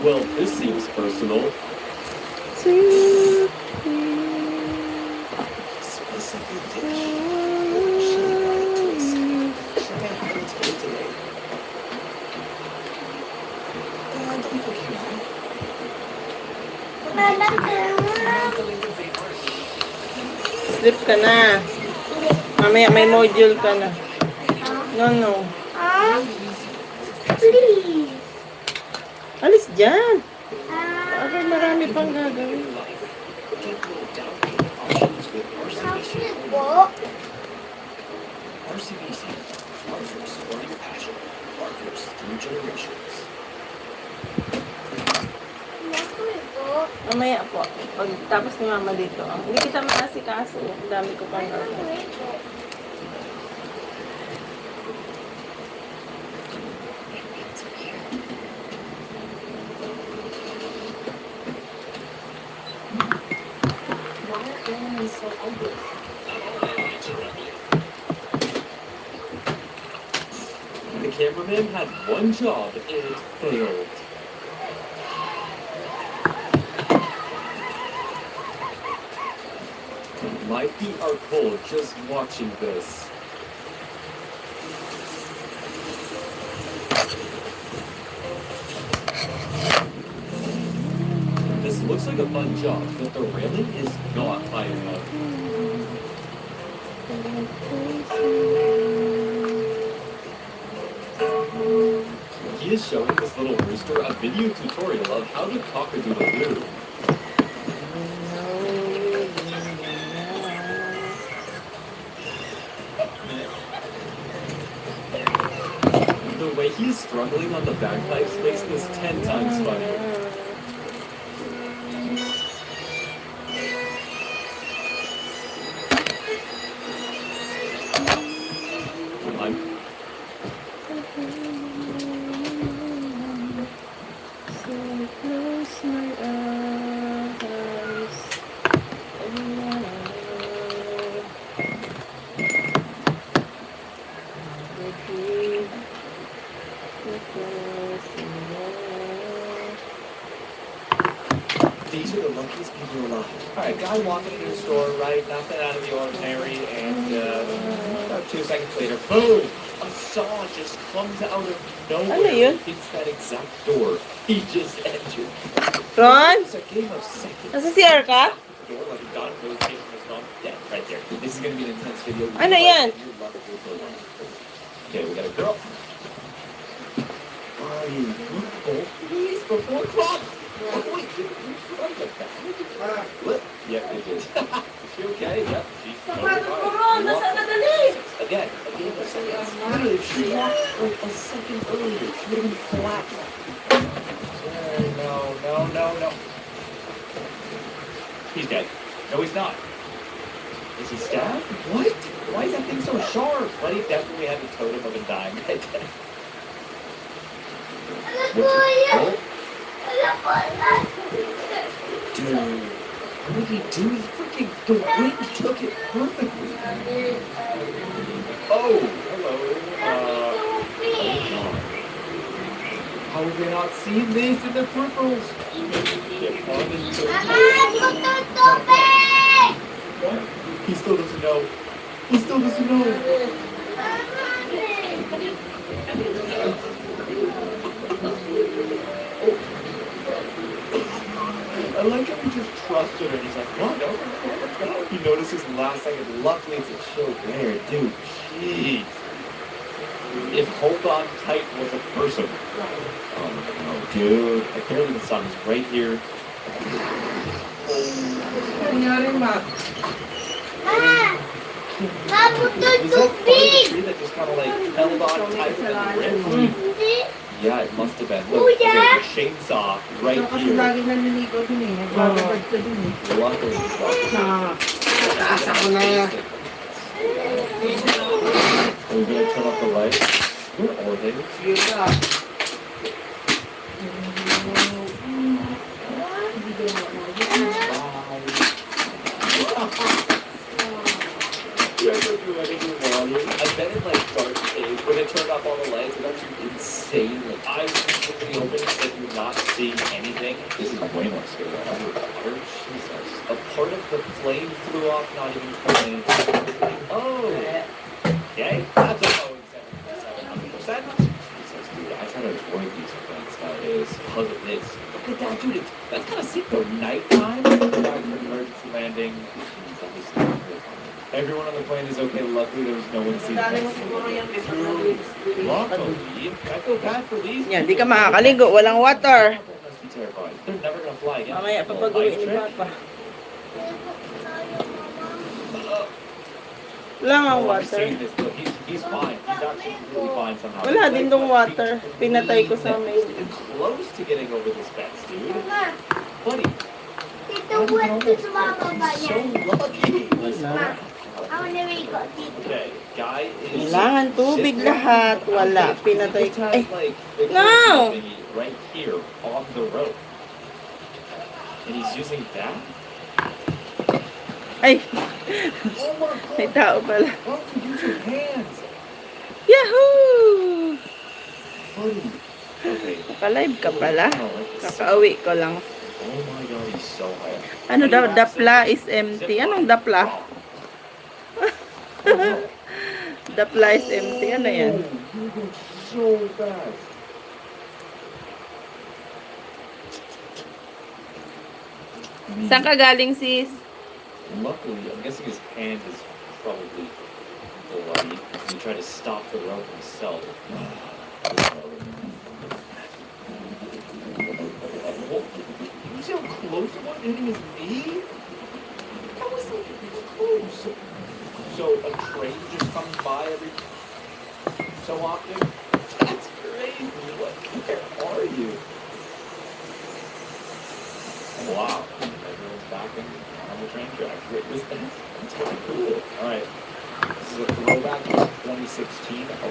Well, this seems personal. Sleep ka na. Mamaya may module ka na. No. Please. Alis dyan. Bakit marami pang gagawin? RCBC, partners for your passion, partners through generations. Mamaya po. Pag tapos ni mama dito. Hindi kita maasikaso. Ang dami ko pang gagawin. The cameraman had one job and it failed. My feet are cold just watching this. This looks like a fun job, but the railing is not high enough. He is showing this little rooster a video tutorial of how to cock-a-doodle-doo. The way he is struggling on the bagpipes makes this 10 times funnier. I'm So close my eyes. These are the luckiest people alive. Alright, guy walking into the store, right? Nothing out of the ordinary, and about 2 seconds later, boom! A saw just comes out of nowhere. Ano yun? Hits that exact door he just entered. Ron? It's a game of seconds. Nasa CR ka? Door like a dot rotation was gone. Yeah, right there. This is gonna be an intense video. Ano yan? Your luck will go on. Okay, we got a girl. Ryan, look both please before clock. Oh, wait, did you like that? What? Yeah, it did. Is she okay? Yep, she's totally fine. Again, a game of seconds. Literally, if she walked like a second earlier, she would have been flat. No. He's dead. No, he's not. Is he stabbed? What? Why is that thing so sharp? Well, he definitely had a totem of a dying right there. Oh, dude. What did he do? He freaking, the wind took it perfectly. Oh, hello. Oh, God. How have they not seen this in the peripherals? Get on into What? He still doesn't know. He still doesn't know. I like how he just trusted her. And he's like, what? No, let's go. He notices last second. Luckily, it's a chill bear, dude. Jeez. If hold on tight was a person. Oh, no, dude. Apparently the sun is right here. Nangyari, Ma. Ah! Naputol Was that part of the tubig! tree that just kind of like held on tight and then ripped? Hindi. Yeah, it must have been. Look, Kuya! there's a chainsaw right Kasi here. lagi naliligo din eh. Nagbababad ka din eh. Luckily, it's not. Taas ako na yan. Are we gonna turn off the lights? Where are they? Sige ka. Yeah, so you letting your water. I've been in like dark caves when they turned off all the lights. It's actually insane. Like eyes completely open, but you're not seeing anything. This is way more scary than underwater. Jesus. A part of the plane flew off, not even trying. Oh. Okay. That's a Boeing 737. Jesus, dude. I try to avoid these planes nowadays because of this. Look at that, dude. That's kind of sick though. Nighttime. Back for emergency landing. Jeez, that was so cool. Everyone on the plane is okay. Luckily, there was no one seated Dali mo next to siguro me. yan. Luckily. Luckily, I feel bad for these. Yan, di ka makakaligo. Walang water. People must be terrified. They're never gonna fly again. Mamaya Little papag-uwi light ni trick. Papa. Wala nga Oh, I'm water. seeing this. Look, he's fine. He's actually really fine somehow. Wala His din legs dong might water. be Pinatay ko sa completely mail. close to getting over this fence, dude. Mama, Buddy, Tito, what does Mama ba so yan? lucky. Wala. I wanna read ko, Tito. Okay, guy is. Kailangan tubig sitting lahat. Wala. He Pinatay just ko. has, Ay, like, the no! thingy right here on the rope. And he's using that? ay. Oh my May god! tao pala. Why don't you use your hands? Yahoo! Buddy. Okay. Naka-live ka pala. Oh, like this. Kakauwi ko lang. Oh my god, he's so high. Ano daw? Dapla is empty. Anong dapla? Dapla is empty. Ano yan? You go so fast. Saan ka galing, sis? Luckily, I'm guessing his hand is probably bloody. He tried to stop the rope himself. You see how close it was hitting his knee? That was like close. So a train just comes by every so often? That's crazy. Where are you? Wow. Everyone's back on the train tracks. That's kind of cool. Alright. This is a throwback to 2016. Oh,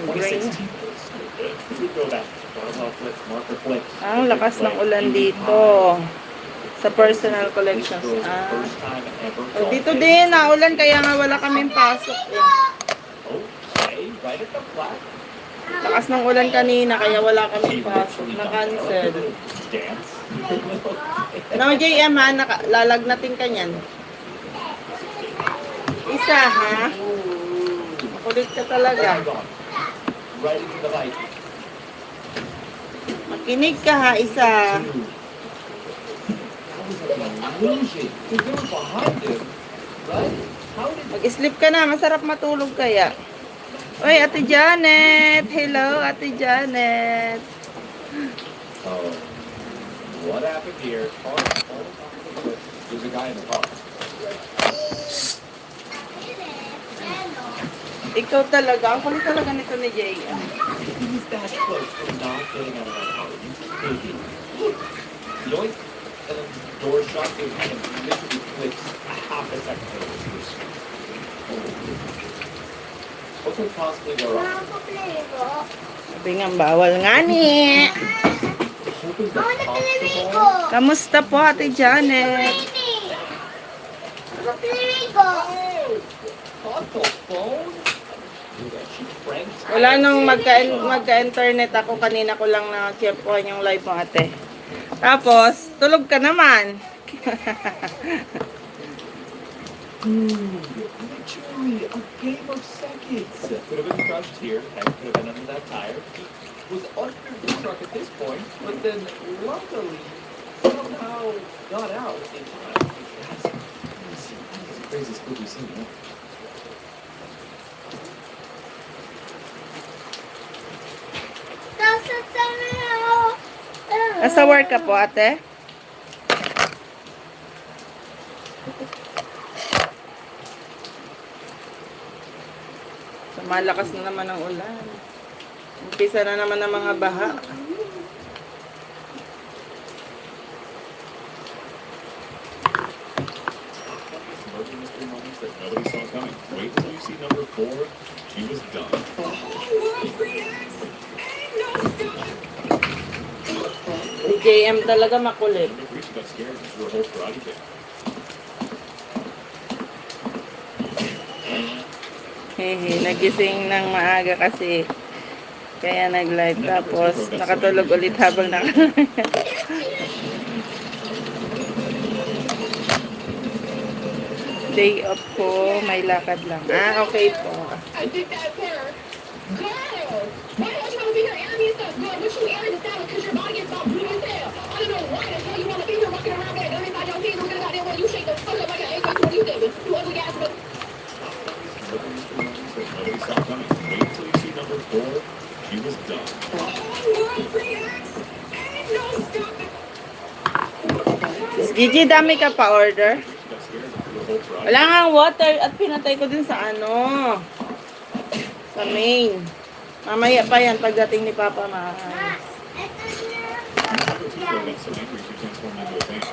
2016 was so good. We go back. Barbell flips, marker flips. Ang lakas ng ulan dito. Sa personal collections. This girl's Ah. first time ever Oh, dito golfing. din, naulan kaya nga wala kaming pasok. Eh. Okay, right at the flat. Lakas ng ulan kanina kaya wala She kaming pasok. literally Na-cancel. dance. No, JM ha, lalagnatin ka niyan. Isa ha? Makulit ka talaga. Right into the light. Makinig ka ha, isa. Dude. That was like an illusion. Because they were behind him, right? How did Mag-sleep ka na, masarap matulog kaya. Uy, Ate Janet! Hello, Ate Janet! Oh, what happened here? There's a guy in the car. Ikaw talaga, ang kulit talaga nito ni JM. He was that close from not getting out of that car. You could be. Yoink. And then the door shut. It literally flips a half a second later. What could possibly go wrong? Mama, ko. Sabi nga, bawal nga ni. Hoping Ako that nagpiliri ko. possible. Kamusta po, Ate Janet? Nagpiliri ko. Console phone? She pranked. Wala nung magka-internet ako, kanina ko lang na-chepuan yung live mo, ate. Tapos, tulog ka naman. Dude, literally a game of seconds. Could have been crushed here. Heck, could have been under that tire. He was under the truck at this point, but then luckily somehow got out in time. That's a crazy spooky scene, huh? Nasa work ka po, ate? So, malakas na naman ang ulan. Umpisa na naman ang mga baha. Murder mystery moments that nobody saw coming. Wait until you see number 4. She was done. Si JM talaga makulit. Number 3, she got scared and threw a whole karate kick. Hehe, nagising ng maaga kasi kaya nag-live tapos nakatulog ulit habang day off ko, may lakad lang. Ah, okay po. I did that there. Girl! Why don't you want to be here airing me and stuff? Girl, what you airing this out because your body is all blue as hell. I don't know why the hell you want to be here walking around there. Everybody on TV looking at that way. You shake the fuck up like an AK-47. You ugly ass bitch. Murder mystery moments that nobody saw coming. Wait until you see number 4. She was done. Gigi, dami ka pa order? She got scared and threw a whole karate Wala nga water at pinatay ko din sa sa main. Mamaya pa yan pagdating ni Papa Mas. Number 2 girl got so angry she transformed into a fan.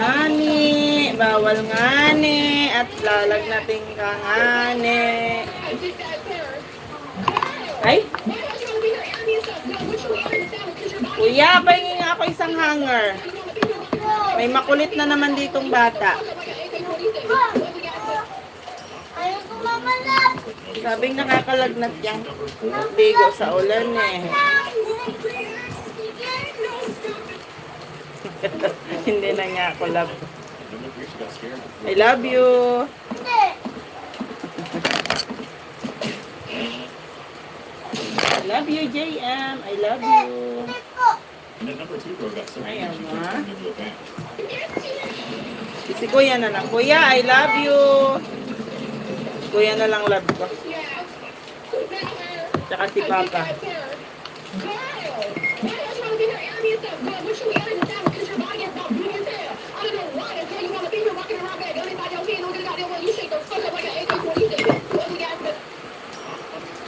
Ngani, bawal ngani, at lalag nating ka ngani. I did that there. Ay, Why don't you want to be here airing me and stuff? Girl, what you airing this out because your body kuya, pahingi nga ako isang hanger. you want to be here walking around May makulit na naman ditong bata. like an AK-47. You ugly ass bitch. Ayaw ko mamalat. Sabing nakakalagnat yang bigo sa ulan eh. Hindi na nga ako love. Number 3, she got scared and threw I love you. Hindi. I love you, JM. I love you. Hindi po. And then number 2 girl got so Ay, angry she ama. transformed into a fan. Si Kuya na lang. Kuya, I love you. Kuya na lang love ko. Yeah. Tsaka si Papa.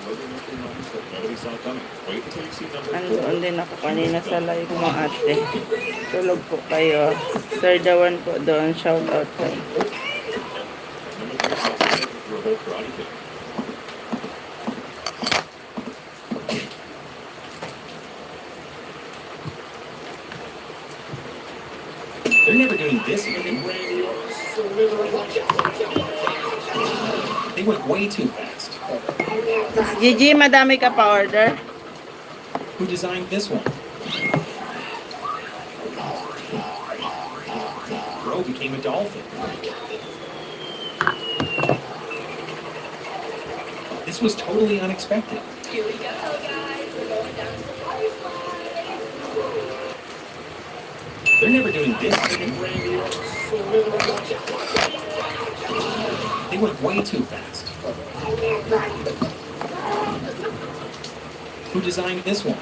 Murder mystery moments that nobody saw coming. Wait until you see number 4. Andoon din ako kanina sa live mo, ate. Tulog po kayo. Sir Dawan po doon. Shout out po. Number 3, she got scared and threw a whole karate kick. They're never doing this again. They went way too fast. Gigi, madami ka pa order? Who designed this one? Bro became a dolphin. This was totally unexpected. Here we go, guys. We're going down to the water slide. They're never doing this again. They went way too fast. Who designed this one?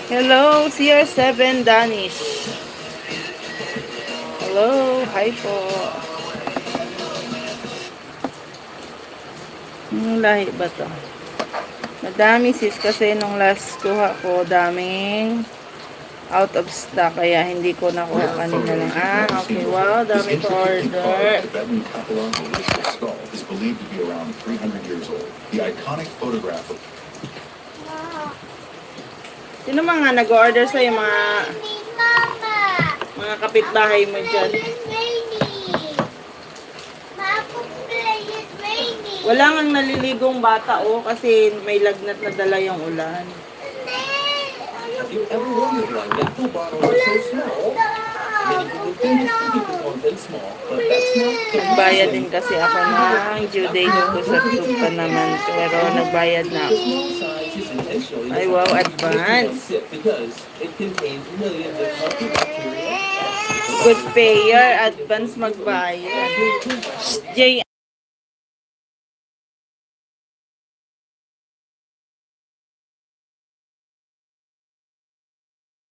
Hello, CR7 Danish. Hello, hi po. Anong lahi ba to? Madami sis kasi nung last kuha ko, daming out of stock kaya hindi ko nakuha kanina lang. Ah, okay. Wow, dami ko order. Tibetan Papillon Melistic skull is believed to be around 300 years old. The iconic photograph of Sino mga nag-order sa'yo, mga Mama. kapitbahay mo dyan? It's raining. Mama, play it's raining. Wala ngang naliligong bata, oh, kasi may lagnat na dala yung ulan. Have you ever wondered why Yapo bottles are so small? Many people think it's to keep the content small, but that's not the Nagbayad reason. din kasi ako ng due date ko sa tube pa naman, pero nagbayad na The ako. small size is intentionally Ay, wow, designed to advance. keep it because it contains millions of healthy bacteria. Good payer, advance magbayad. Jay,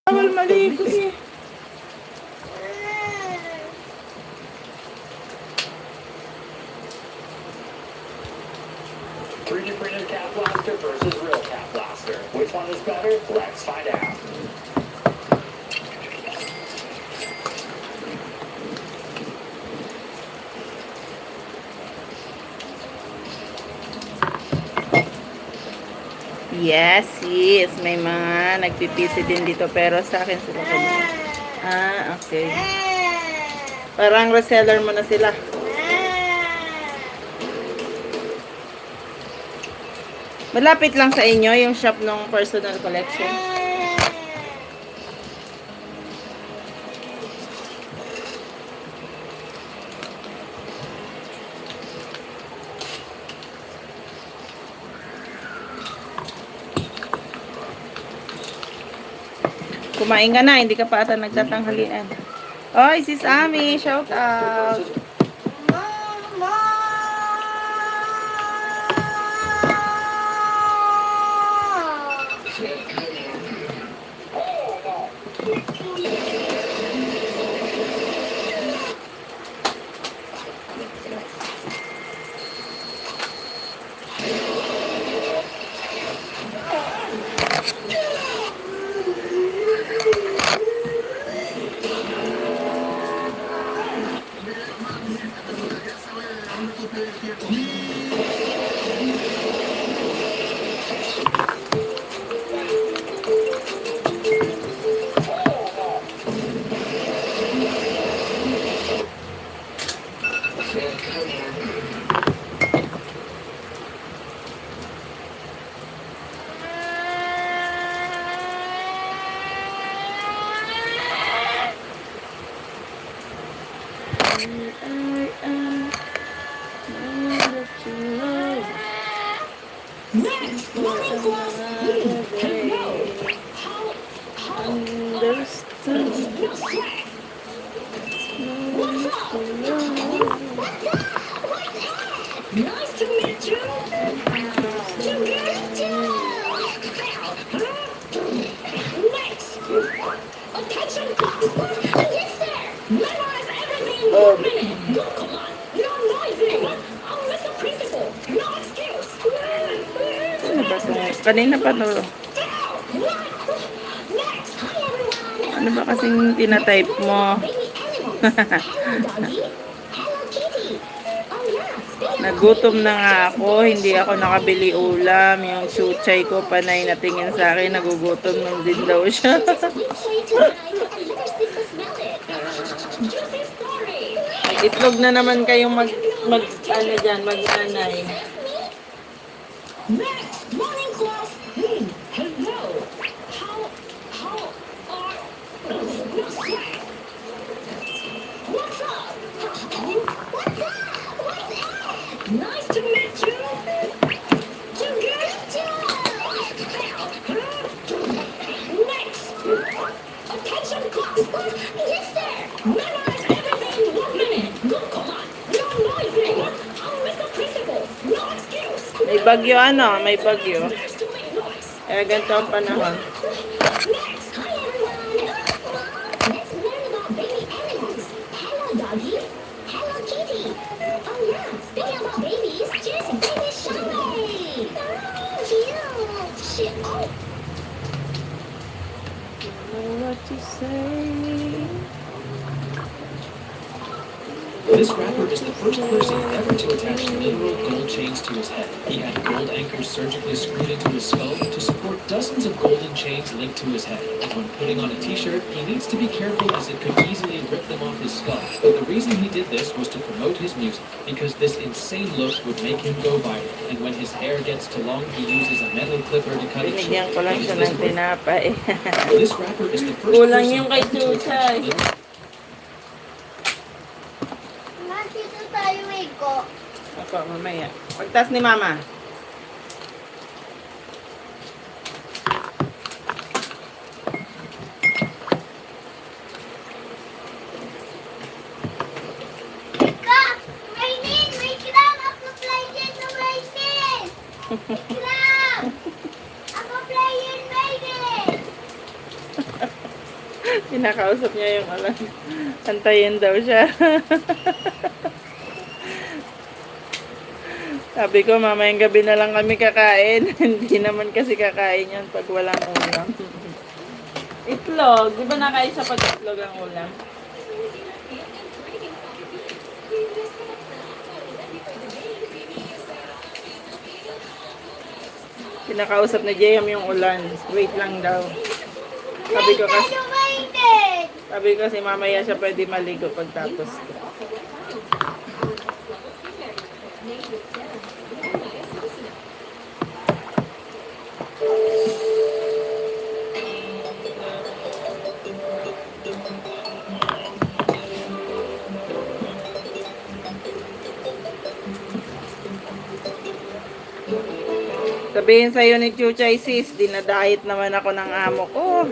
bawal maligo eh. Three printed Cat Blaster versus real Cat Blaster. Which one is better? Let's find out. Yes, yes. May mga nagpipisi din dito pero sa akin sila kanya. Ah, okay. Parang reseller mo na sila. Malapit lang sa inyo yung shop ng personal collection. Kumain ka na, hindi ka pa ata nagtatanghalian. Oy, sis Ami, shout out. Next, morning class. Hello. How Understood. no sweat. What's up? What's up? Nice to meet you. To meet you. Next. Attention class. Yes, sir. Memorize everything in 1 minute. Go, come on. No noisy. I'm Mr. Principal. No excuse. Ano ba ito? Kanina pa to. Next. Hi, everyone. Ano ba kasing tinatype mo? Baby animals. Hello, doggy. Hello, kitty. Oh, yeah. Speaking of Nagutom na nga ako, hindi ako nakabili ulam. Yung suchay ko, panay natingin sa akin, nagugutom nung din daw siya. we'll show you tonight and let your sister smell it. Juicy story. Itlog na naman kayong ano dyan, mag-anay. Next, morning class. Hello. How are no sweat. What's up? What's up? Nice to meet you. To meet you. Next. Attention class. Yes, sir. Memorize everything in 1 minute. Go, come on. No noisy. I'm Mr. Principal. No excuse. May bagyo ano, may bagyo. There's too many noise. Eh, ganito ang panahon. Next, hi everyone. Let's learn about baby animals. Hello, doggy. Hello, kitty. Oh yeah, speaking about babies, here's baby Shiny. Oh, cute. Shit. Oh, Know what to say. This rapper is the first person ever to attach literal gold chains to his head. He had gold anchors surgically screwed into his skull to support dozens of golden chains linked to his head. When putting on a t-shirt, he needs to be careful as it could easily rip them off his skull. But the reason he did this was to promote his music, because this insane look would make him go viral. And when his hair gets too long, he uses a metal clipper to cut it short. Binigyan ko lang siya ng tinapay. This rapper is the first Kulang person yung kay ever to attach Chuchay. Nandito tayo, Iko. Ako, mamaya. Pagtas ni Mama. Ika! Rainin! May kram! Ako play din ng Rainin! Kram! Ako play din Rainin! Pinakausap niya yung alam. Antayin daw siya. Sabi ko, mamayang gabi na lang kami kakain. Hindi naman kasi kakain yan pag walang ulam. Itlog. Di ba nakain siya pag itlog ang ulam? Pinakausap ni Jayam yung ulan. Wait lang daw. Sabi ko kasi, Tayo Rainin! sabi ko si mamaya siya pwede maligo pagtapos ko. Sabihin sa'yo ni Chuchay, sis, dinadahit naman ako ng amo ko.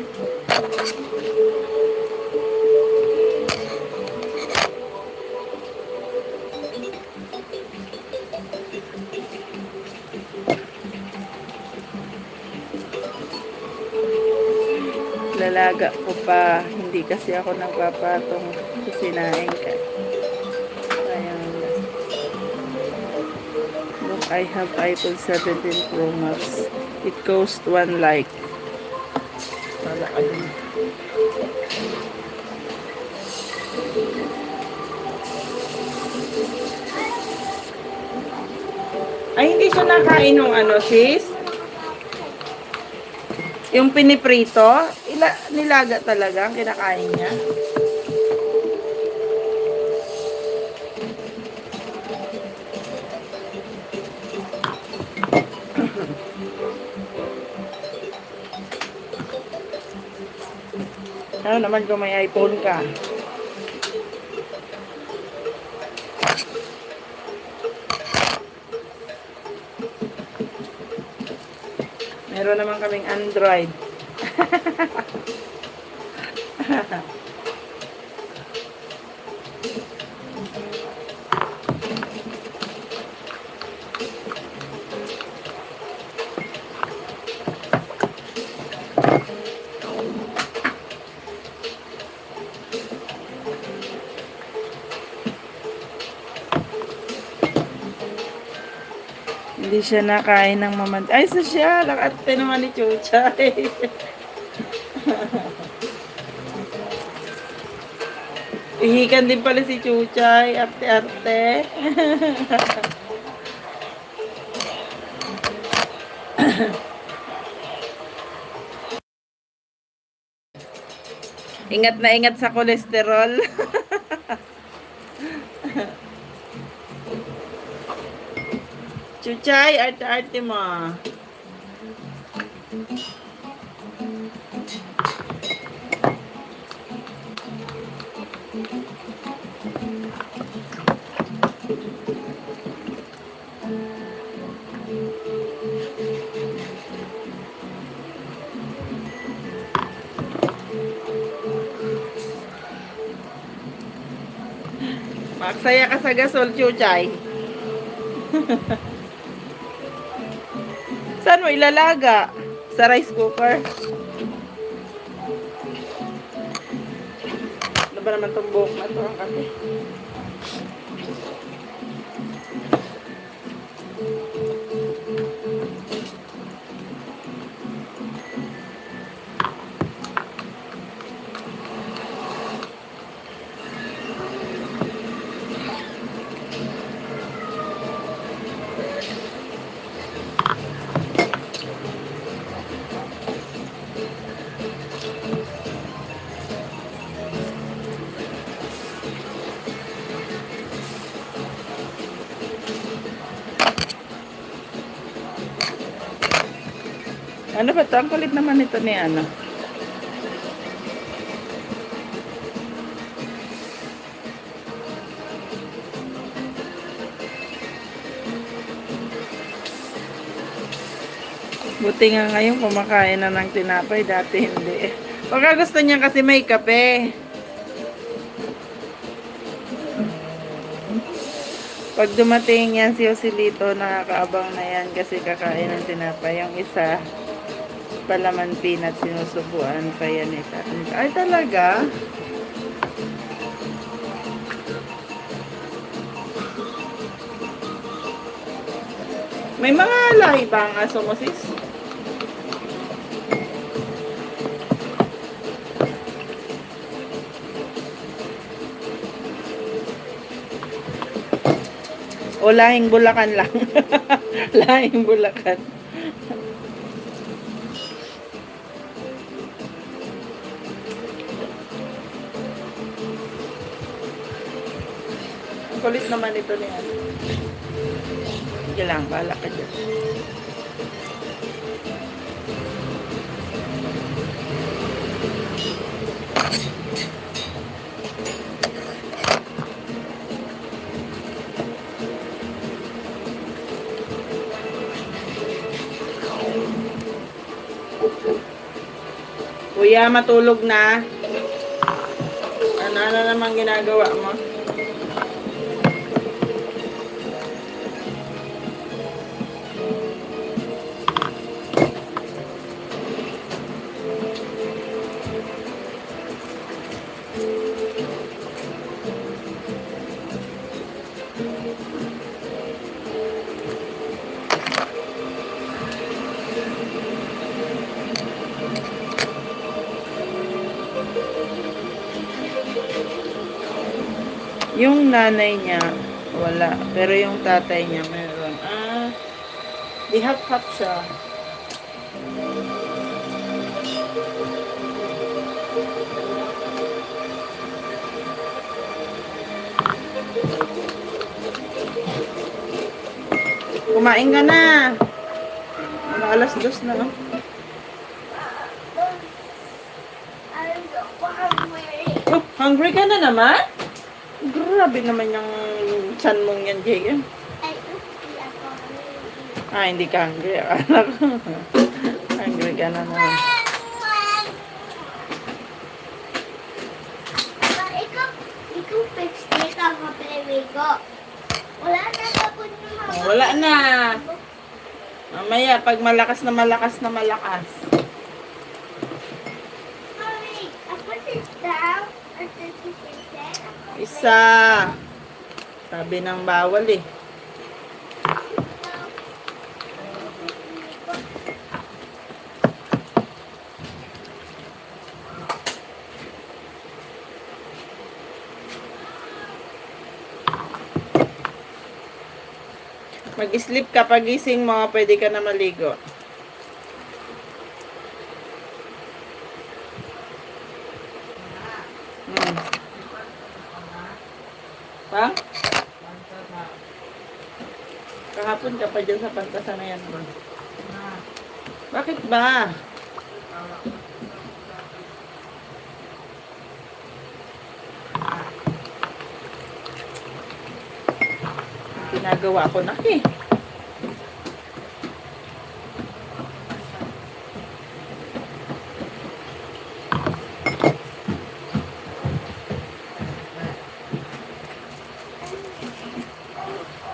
Lalaga ko pa, hindi kasi ako nagpapatong sinaing ka. Sayang lang. Look, I have iPhone 17 Pro Max. It cost 1 like. Wala ka din. Ay, hindi siya nakain ng ano, sis? Yung piniprito, nilaga talaga ang kinakain niya. Ano naman kung may iPhone ka? Meron naman kaming Android. Hindi siya nakain ng mamad. Ay, sosyal. Ang ate naman ni Chuchay. Ihikan din pala si Chuchay. Arte-arte. Ingat na ingat sa kolesterol. Chuchay, arte-arte mo. Magsaya ka sa gasol, Chuchay. Saan mo ilalaga? Sa rice cooker? Ano ba naman itong buhok na ito ang kape? Ano ba ito? Ang kulit naman ito ni ano. Buti nga ngayon kumakain na ng tinapay. Dati hindi. Baka gusto niya kasi may kape. Pag dumating yan si Joselito, nakakaabang na yan kasi kakain ng tinapay. Yung isa, palaman peanut, sinusubuan pa yan ita. Ay talaga? May mga lahi ba ang aso mo, sis? O lahing Bulacan lang. Lahing Bulacan. Ang kulit naman ito ni ano. Sige lang, bahala ka dyan. Kuya, matulog na. Ano naman ginagawa mo? Yung nanay niya, wala. Pero yung tatay niya, meron. Di hap-hap siya. Kumain ka na. Alas 2 na, no? Oh, hungry ka na naman? Grabe naman yung chan mong yan, Jay. Hindi ka hungry. Anak ko. Hungry ka na naman. Ikaw pipstick ako ko. Wala na kapag naman. Wala na. Mamaya, pag malakas na malakas na malakas. Mommy, I put it down at 30%. Isa. Sabi ng bawal eh. Mag-sleep ka, pagising mo, pwede ka na maligo. Pa? Kahapon ka pa dyan sa Pantasanayan mo. Bakit ba? Ginagawa ko na eh.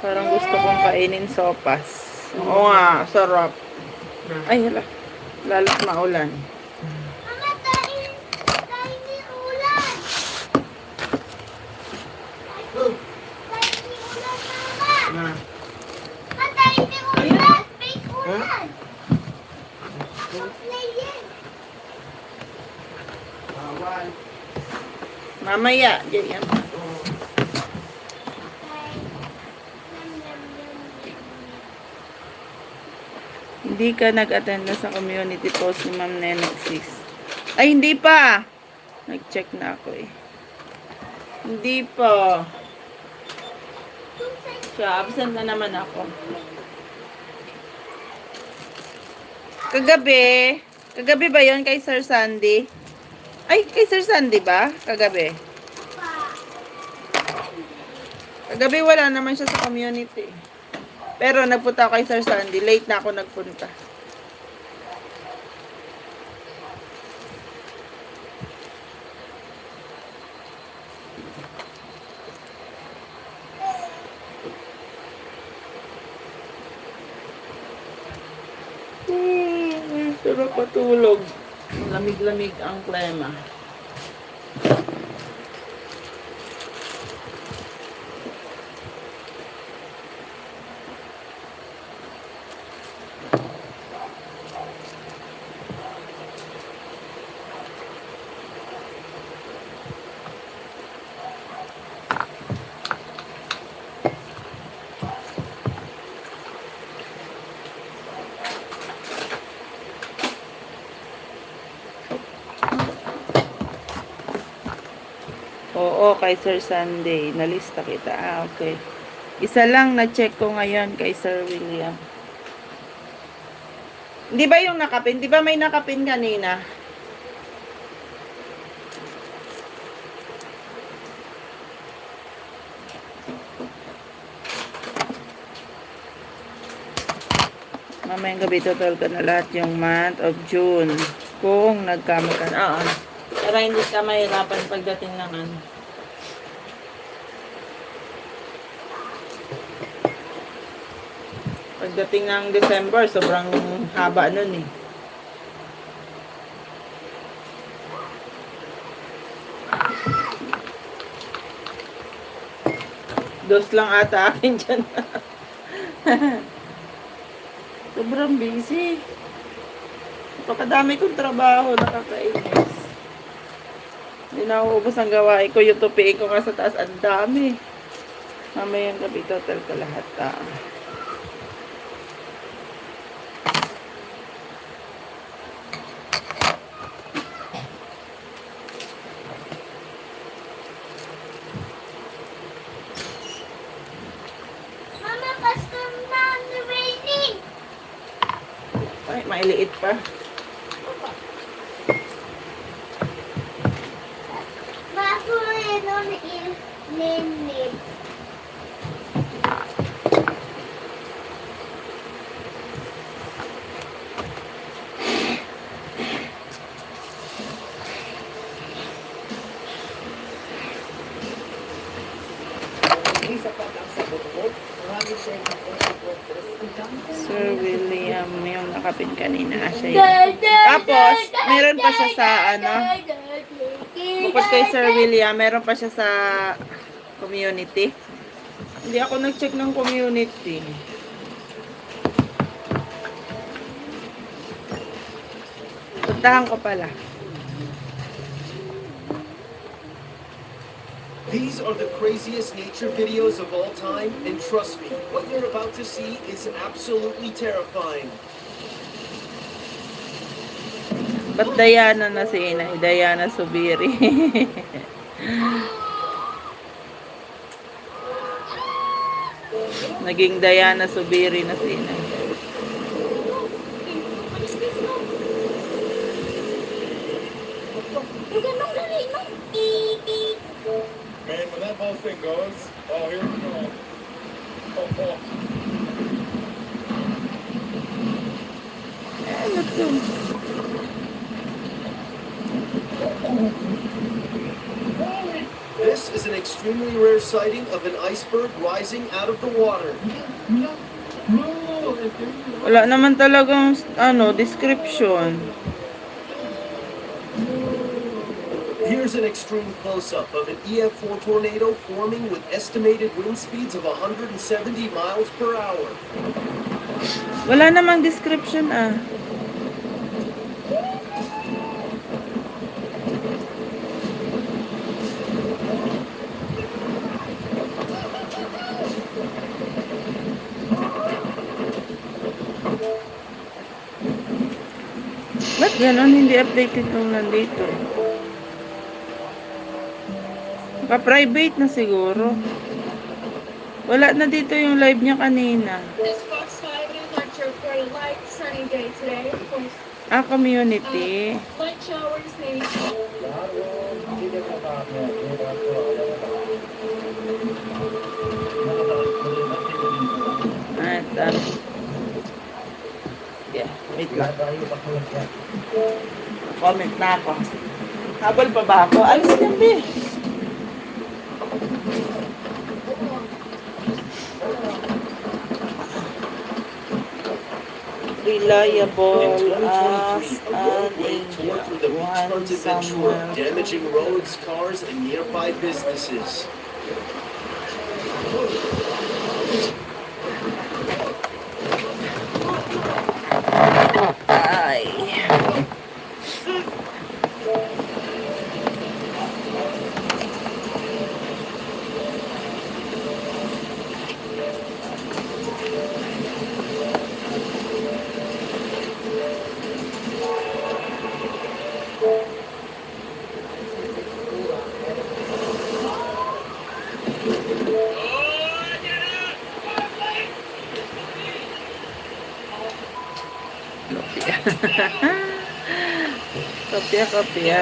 Parang gusto kong kainin sopas. Oo nga, sarap. Ay, hala. Lalo't maulan. Mama, tayo ni ulan. Tayo ni ulan, mama. Tayo ni ulan. Fake ulan. Play yan. Mamaya, ganyan. Hindi ka nag-attend na sa community post ni Ma'am Nenek 6. Ay, hindi pa. Nag-check na ako eh. Hindi pa. Siya, absent na naman ako. Kagabi ba yon kay Sir Sandy? Ay, kay Sir Sandy ba? Kagabi. Kagabi wala naman siya sa community. Pero nagpunta ako kay Sir Sandy. Late na ako nagpunta. Sarap patulog. Lamig-lamig ang klima. Oo, kay Sir Sunday. Nalista kita. Ah, okay. Isa lang na-check ko ngayon kay Sir William. Di ba yung nakapin? Di ba may nakapin kanina? Mamayang gabi total ko na lahat yung month of June. Kung nagkamay ka. Oo. Para hindi ka mahirapan pagdating ng ano. Pagdating ng December, sobrang haba nun eh. Dos lang ata akin dyan. Sobrang busy. Napakadami kong trabaho, nakakainis. Hindi na uubos ang gawain ko. Yung tupiin ko nga sa taas, ang dami. Mamayang gabi total ko lahat. Mama, custom na the raining. Ay, mailiit pa. Bago rin on il Sir William, yung nakapin kanina. Siya yun. Tapos, meron pa siya sa ano, bukod kay Sir William, meron pa siya sa community. Hindi ako nag-check ng community. Puntahan ko pala. These are the craziest nature videos of all time, and trust me, what you're about to see is absolutely terrifying. Ba't Diana na si Inay? Diana Subiri. Naging Diana Subiri na si Inay. Man, when that whole thing goes, oh, here we go. Oh, oh. Ano to? This is an extremely rare sighting of an iceberg rising out of the water. Wala naman talagang ano, description. Here's an extreme close-up of an EF4 tornado forming with estimated wind speeds of 170 miles per hour. Wala namang description ah. Ba't ganon? Hindi updated nung nandito. Pa-private na siguro. Wala na dito yung live niya kanina. This Fox 5 new lecture for lights sunny day today. Of course, Community. light showers maybe. Ito. Yeah, wait lang. Comment na ako. Habol pa ba ako? Alis ka, be. Reliable In as 2023, a an road wave tore through the one beachfront of Ventura, somewhere. damaging roads, cars, and nearby businesses. Ay. Kopya, kopya.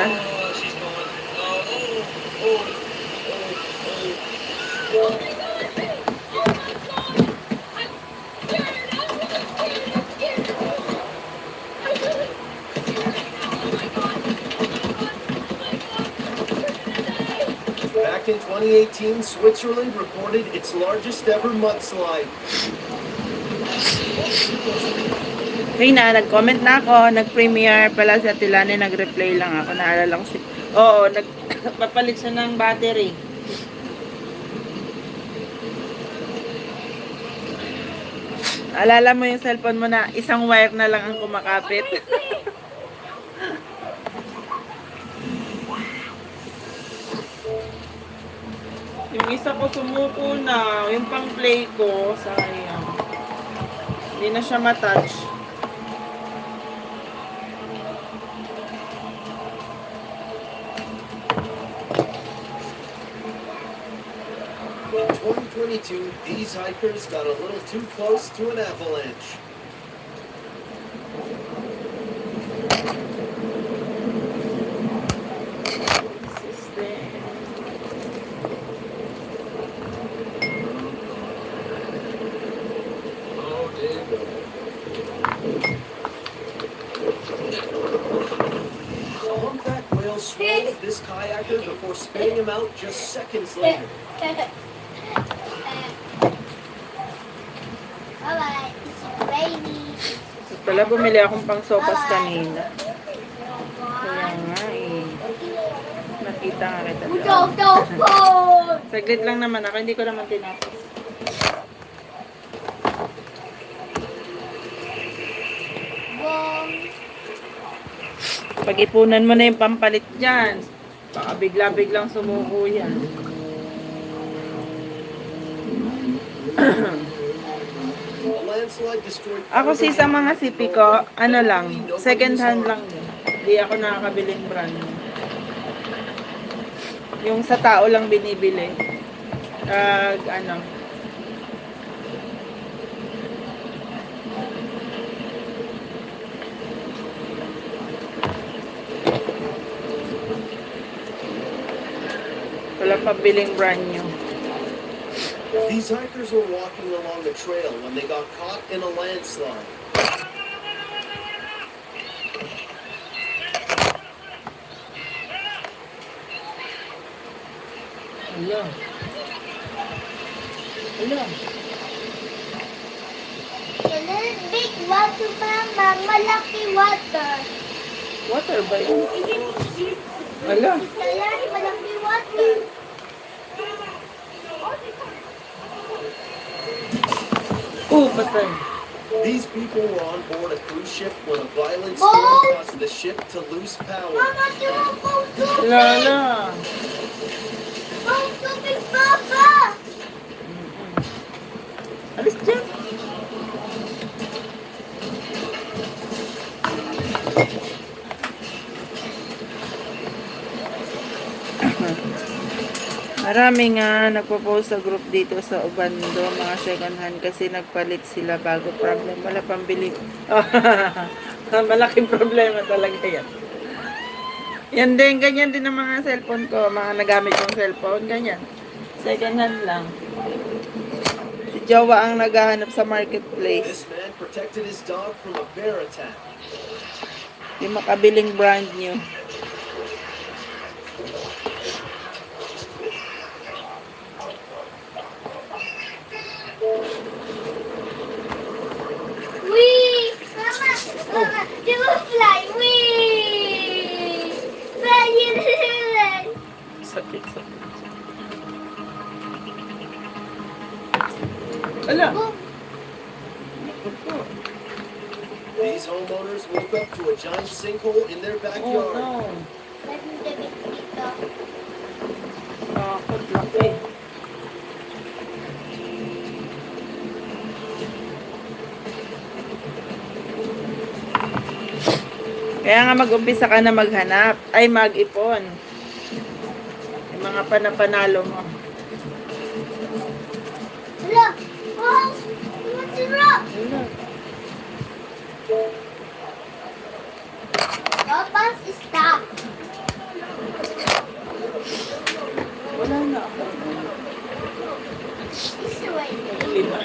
Back in 2018, Switzerland recorded its largest ever mudslide. Okay na, nag-comment na ako, nag-premiere pala si Atilane, nag-replay lang ako, naalala ko si... Oo, nagpapalit siya ng battery. Alala mo yung cellphone mo na isang wire na lang ang kumakapit. Yung isa ko sumuko na, yung pang play ko, sayang. Hindi na siya matouch. In 2022, these hikers got a little too close to an avalanche. A humpback whale swallowed this kayaker before spitting him out just seconds later. Alright, it's rainy. Pala bumili akong pang sopas kanina. Kaya nga eh. Nakita nga kita Go, doon. go, go! Saglit lang naman ako, hindi ko naman tinapos. Bong. Pag-ipunan mo na yung pampalit dyan. Baka bigla-biglang sumuko yan. A landslide destroyed Ako si sa mga sipi ko, ano lang, second hand lang yun. Hindi ako nakakabiling brand. Yung sa tao lang binibili. Ano, wala pabiling brand new. These hikers were walking along the trail when they got caught in a landslide. Hello. Hello. Big water, mama. Malaki water. Water ba yun? Hello. Kailan malaki water. Oh, patay. These people were on board a cruise ship when a violent Boat! storm caused the ship to lose power. Mama, tumapong tubig. Lala. Pong tubig, Papa. Alis dyan. Marami nga nagpo-post sa group dito sa Obando, mga second hand kasi nagpalit sila bago problem. Wala pambili. Malaking problema talaga yan. Yan din, ganyan din ang mga cellphone ko, mga nagamit kong cellphone, ganyan. Second hand lang. Si Jowa ang naghahanap sa marketplace. This man protected his dog from a bear attack. Di makabiling brand new. Wee! Mama, you will fly. Wee! Fly in the air. Sakit, sakit. Ala! These homeowners woke up to a giant sinkhole in their Oh backyard. no! Let me take it dito. Takot, laki. Kaya nga mag-umpisa ka na maghanap. Ay, mag-ipon. Yung mga panapanalo mo. Hello! Oh! What's wrong? Papa, stop. Wala na ako. This way. Lima.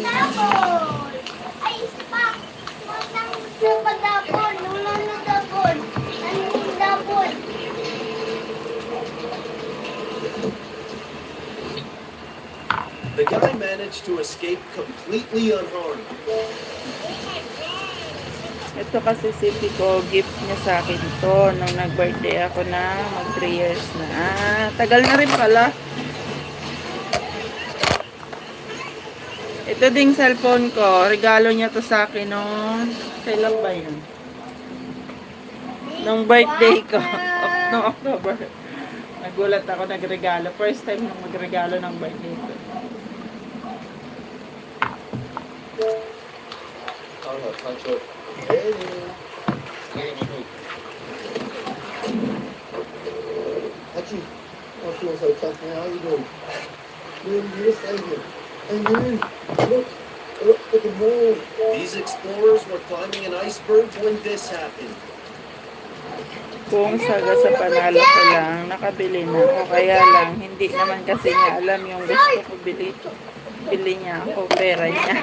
Dabon! Ay, stop! Huwag nang dabon. Nulano dabon. Anong dabon? The guy managed to escape completely unharmed. Ito kasi si Pico, gift niya sa akin to nung nag-birthday ako na mag 3 years na. Tagal na rin pala. Ito ding cellphone ko, regalo niya to sa akin nung, kailan ba yun? Nung birthday ko, noong October. Nagulat ako, nagregalo. First time nung magregalo ng birthday ko. Hachi, I feel so tough now. How you doing? Doing this, Adrian. Adrian, look at the moon. These explorers were climbing an iceberg when this happened. Kung saga sa panalo ko lang, nakabili na ako. Kaya lang, hindi naman kasi niya alam yung gusto ko bili. Bili niya ako, pera niya.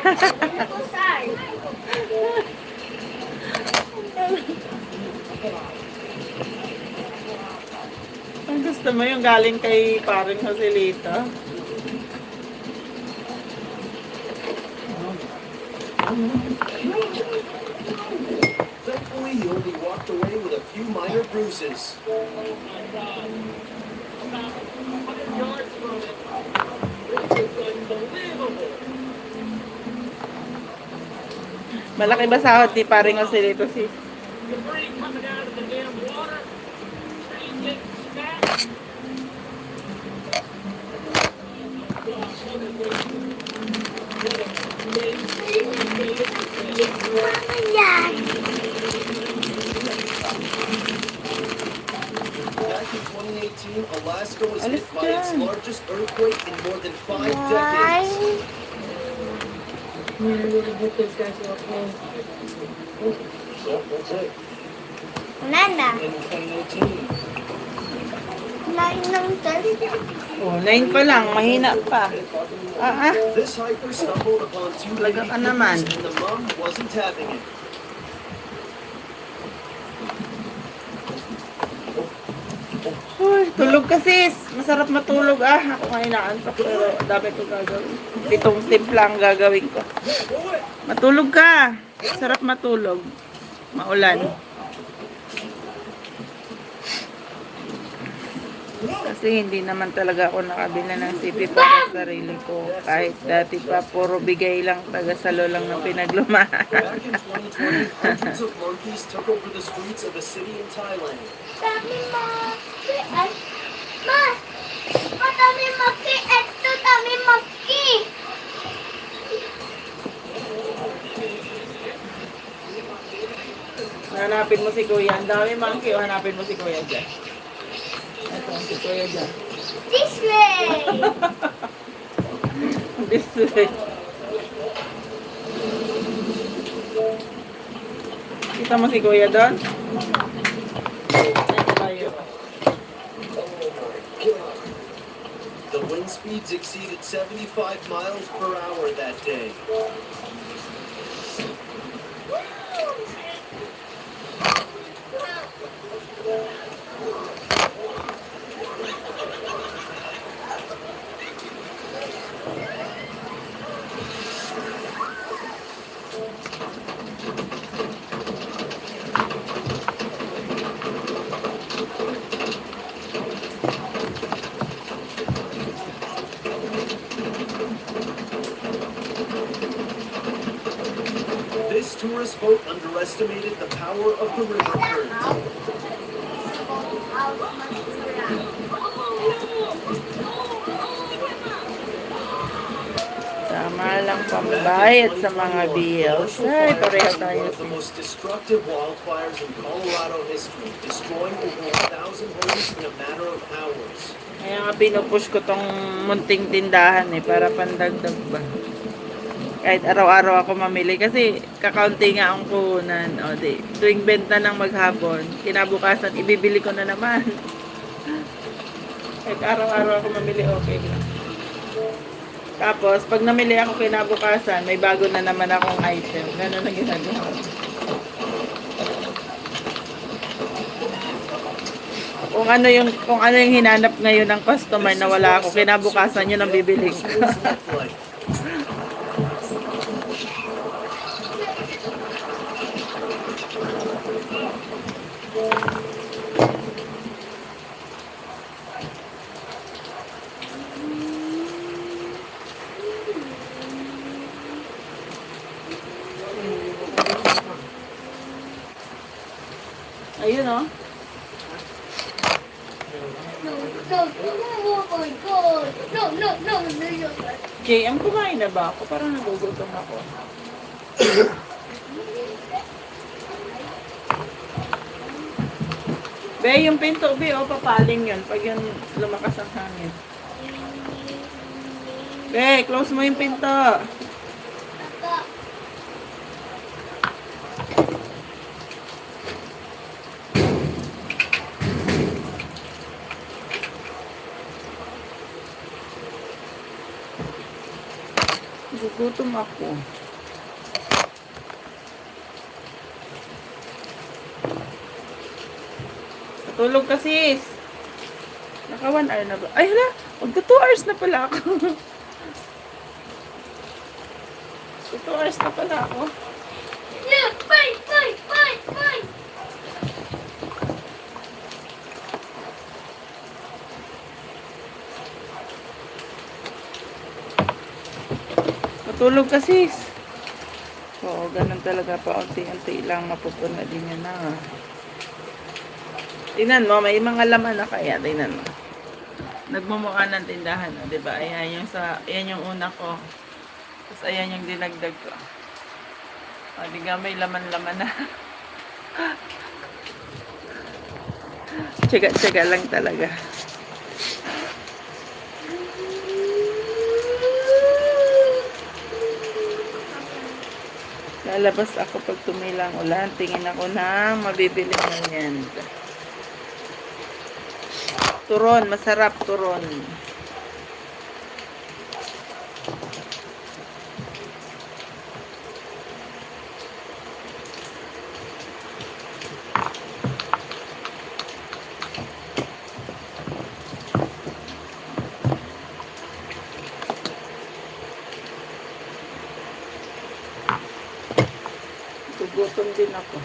Ang gusto mo yung galing kay paring Joselito? Thankfully, he only walked away with a few minor bruises. Malaki ba sahod ni paring Joselito si? Debris coming out of the damn water. Trees getting smashed. Yan. Back in 2018, Alaska was Alis hit by its dyan. largest earthquake in more than 5 One. decades. Nana. Line ng Oh, 9 pa lang, mahina pa. This hiker stumbled upon two Talaga baby ka naman. puppies and the mom wasn't having it. Uy, tulog ka sis. Masarap matulog Ako ngayon naantok pero dami ko gagawin. 7 timpla ang gagawin ko. Matulog ka. Sarap matulog. Maulan. Kasi hindi naman talaga ako nakabili ng CP para sa sarili ko. Kahit dati pa, puro bigay lang, taga-salo lang ng pinaglumahan. Back in 2020, hundreds of monkeys took over the streets of a city in Thailand. Dami maki. Ay, ma! Madami maki. Ito dami maki. mo si Kuya. Ang dami monkey. O, hanapin mo si Kuya dyan. Ito, si Kuya dyan. This way. This way. Kita mo si Kuya doon? Ito tayo. The wind speeds exceeded 75 miles per hour that day. This tourist boat underestimated the power of the river current. Tama lang pambayad sa mga bills. Ay, pareho tayo. One of the most destructive wildfires in Colorado history, destroying over 1,000 homes in a matter of hours. Kaya nga pinupush ko tong munting tindahan para pandagdag ba. Kahit araw-araw ako mamili kasi kakaunti nga ang puhunan. O di, tuwing benta ng maghapon, kinabukasan ibibili ko na naman. Kahit araw-araw ako mamili, okay lang. Tapos, pag namili ako kinabukasan, may bago na naman akong item. Ganun ang ginagawa. Kung ano yung hinanap ngayon ng customer na wala ako, kinabukasan yun ang bibili ko. Ayun o. No, oh my God. No. JM, kumain na ba ako? Parang nagugutom ako. Be, yung pinto, be, papaling yun. Pag yun lumakas ang hangin. Be, close mo yung pinto. Gugutom ako. Natulog ka, sis. Naka 1 hour na ba? Ay, hala! Magka 2 hours na pala ako. 2 hours na pala ako. No, fight. Matulog ka, sis. Oo, ganun talaga pa. Unti-unti lang mapupuna din yan na. Tingnan mo, may mga laman na kaya. Tingnan mo. Nagmumukha ng tindahan. Diba? Ayan yung una ko. Tapos ayan yung dinagdag ko. Diga, may laman-laman na. Tsaga-tsaga lang talaga. Lalabas ako pag tumilang ulan. Tingin ako ng mabibili ngayon. Turon, masarap turon. Gugutom din ako.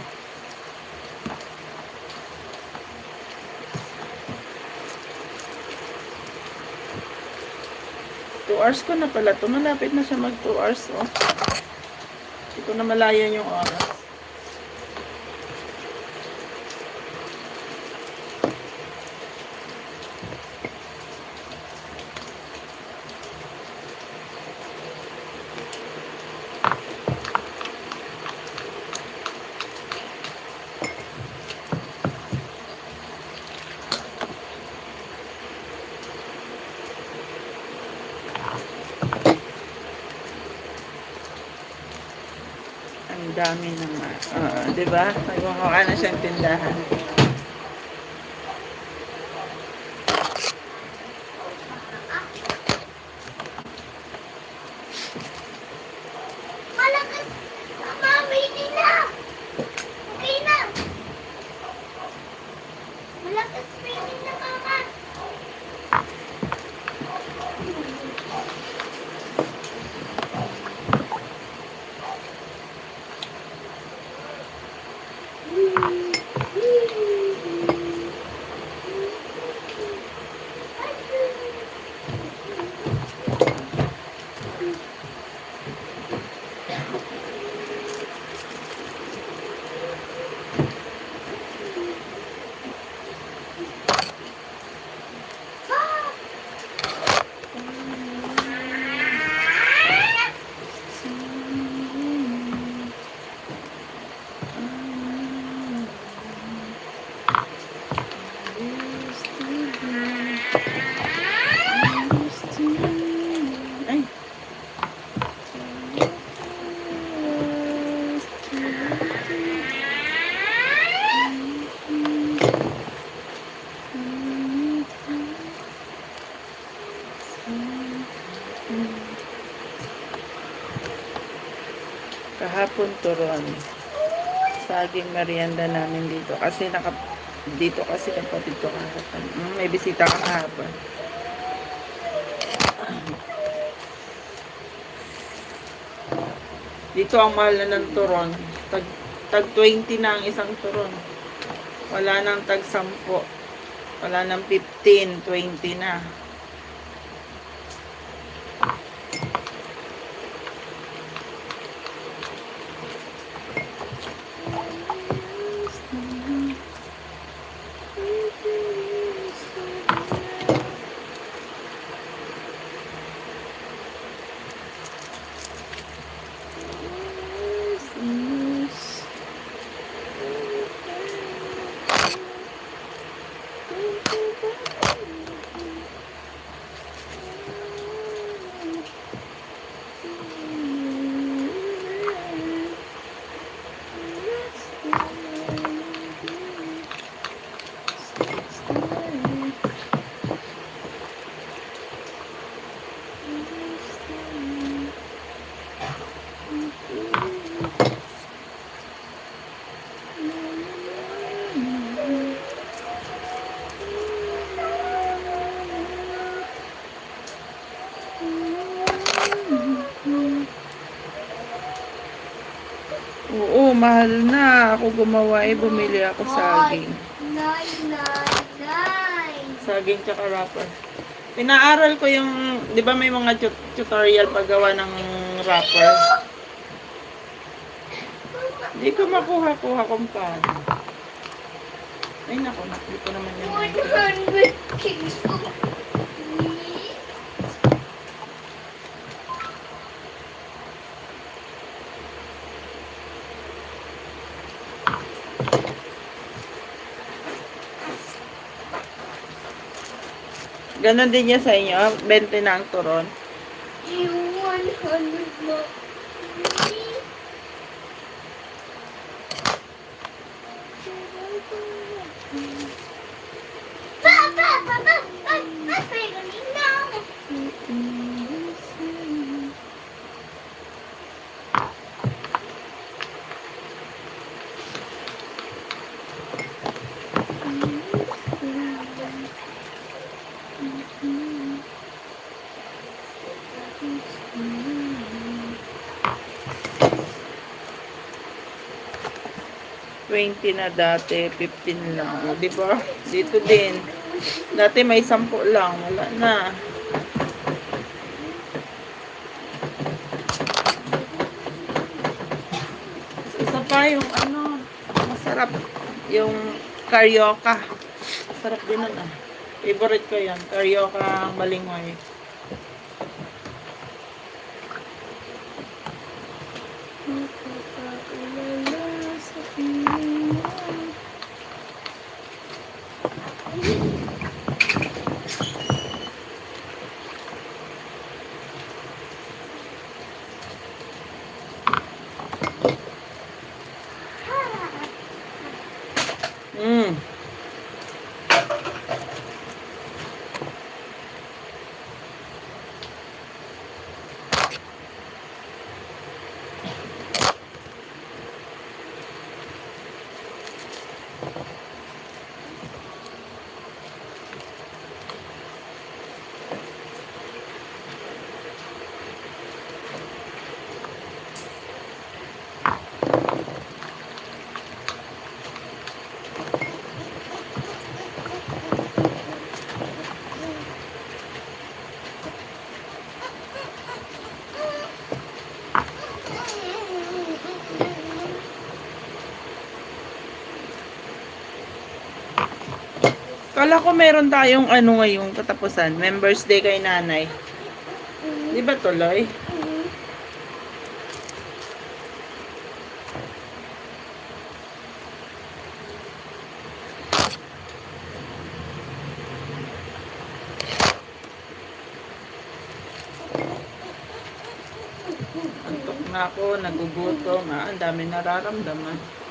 Two hours ko na pala ito. Malapit na siya mag 2 hours. Oh. Hindi ko na malayan yung oras. dami naman. Di ba? Nagmumukha na siyang tindahan. Malakas! Mama, ready na! Okay na! Malakas raining na, Mama! Ay. Kahapon turon. Saging merienda namin dito. Kasi dito kasi kapatid ko kahapon. May bisita ka kahapon. Dito ang mahal na ng turon. Tag 20 na ang isang turon. Wala nang tag 10. Wala nang 15, 20 na. Oo, mahal na. Ako gumawa bumili ako saging. Saging tsaka wrapper. Pinaaral ko yung, di ba may mga tutorial paggawa ng wrapper? Di ko makuha-kuha kung paano. Ay naku, hindi ko naman yan. 100 kids of me. 'Ganon din niya sa inyo? 20 na ang turon? Yung 100 na. $20 na dati, 15 lang. O, di ba? Dito din. Dati may 10 lang. Wala na. Isa pa yung ano, masarap. Yung carioca. Sarap din nun ah. Favorite ko yan. Carioca Balinghoy. Kala ko meron tayong ano ngayong katapusan. Members Day kay nanay. Di ba tuloy? Antok na ako, nagugutom. Ang dami nararamdaman.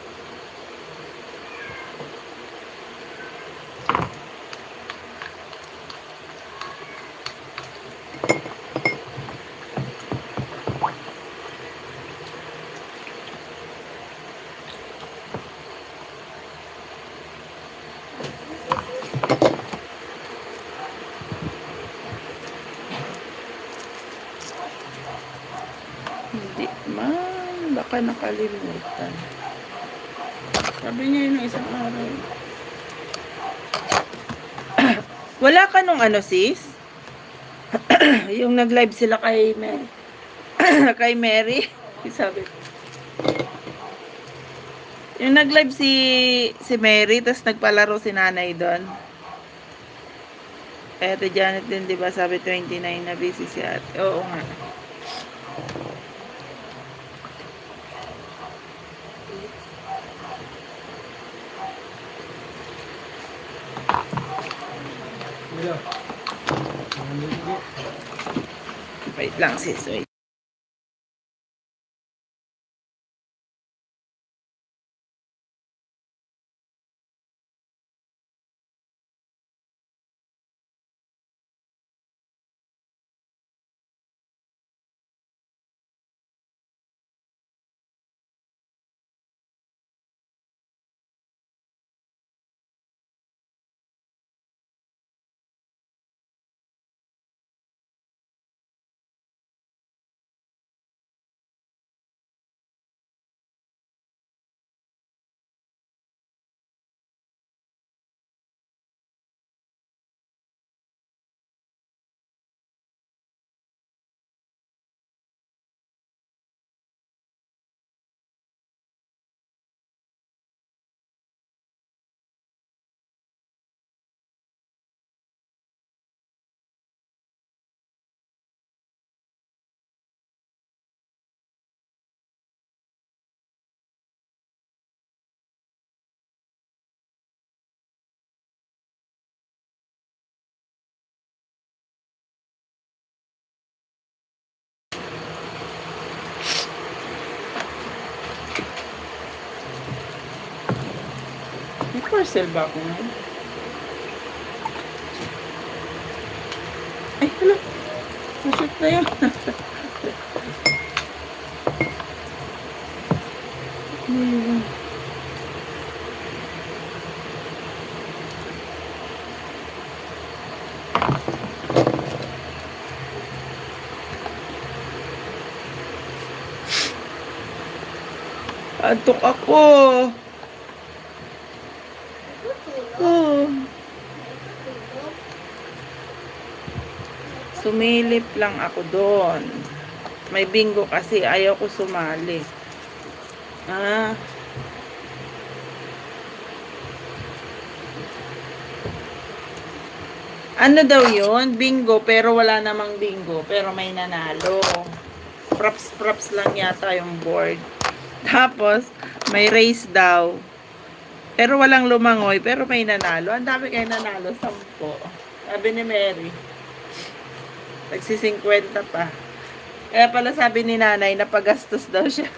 Hindi man, baka nakalimutan. Sabi niya yun ng isang araw. Wala ka nung ano sis? Yung nag-live sila kay Mary. Kay Mary. Sabi ko. Yung nag-live si Mary, tapos nagpalaro si nanay doon. Kaya ate Janet din, di ba? Sabi 29 na busy si ate. Oo nga. Wait lang sis, wait. May parcel ba ako ngayon? Ay, hala. Masot na yun. Antok ako. Oh. Sumilip lang ako doon. May bingo kasi ayaw ko sumali. Ano daw yun? Bingo pero wala namang bingo pero may nanalo. Props lang yata yung board. Tapos may race daw. Pero walang lumangoy, pero may nanalo. Ang dami kayo nanalo, 10. Sabi ni Mary. Nagsi-50 pa. Kaya pala sabi ni nanay, napagastos daw siya.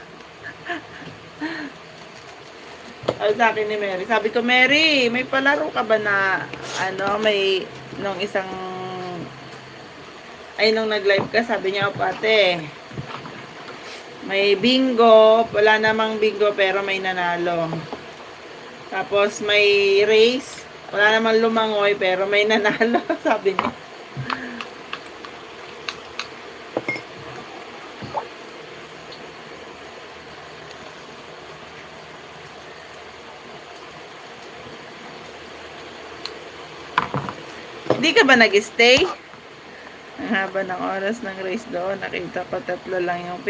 Sabi sa akin ni Mary. Sabi ko, Mary, may palaro ka ba na, may, nung isang, nung nag-live ka, sabi niya, ate, may bingo, wala namang bingo, pero may nanalo. Tapos may race, wala namang lumangoy pero may nanalo, sabi niya. Hindi ka ba nag-stay? Ang haba ng oras ng race doon, nakita ko 3 lang yung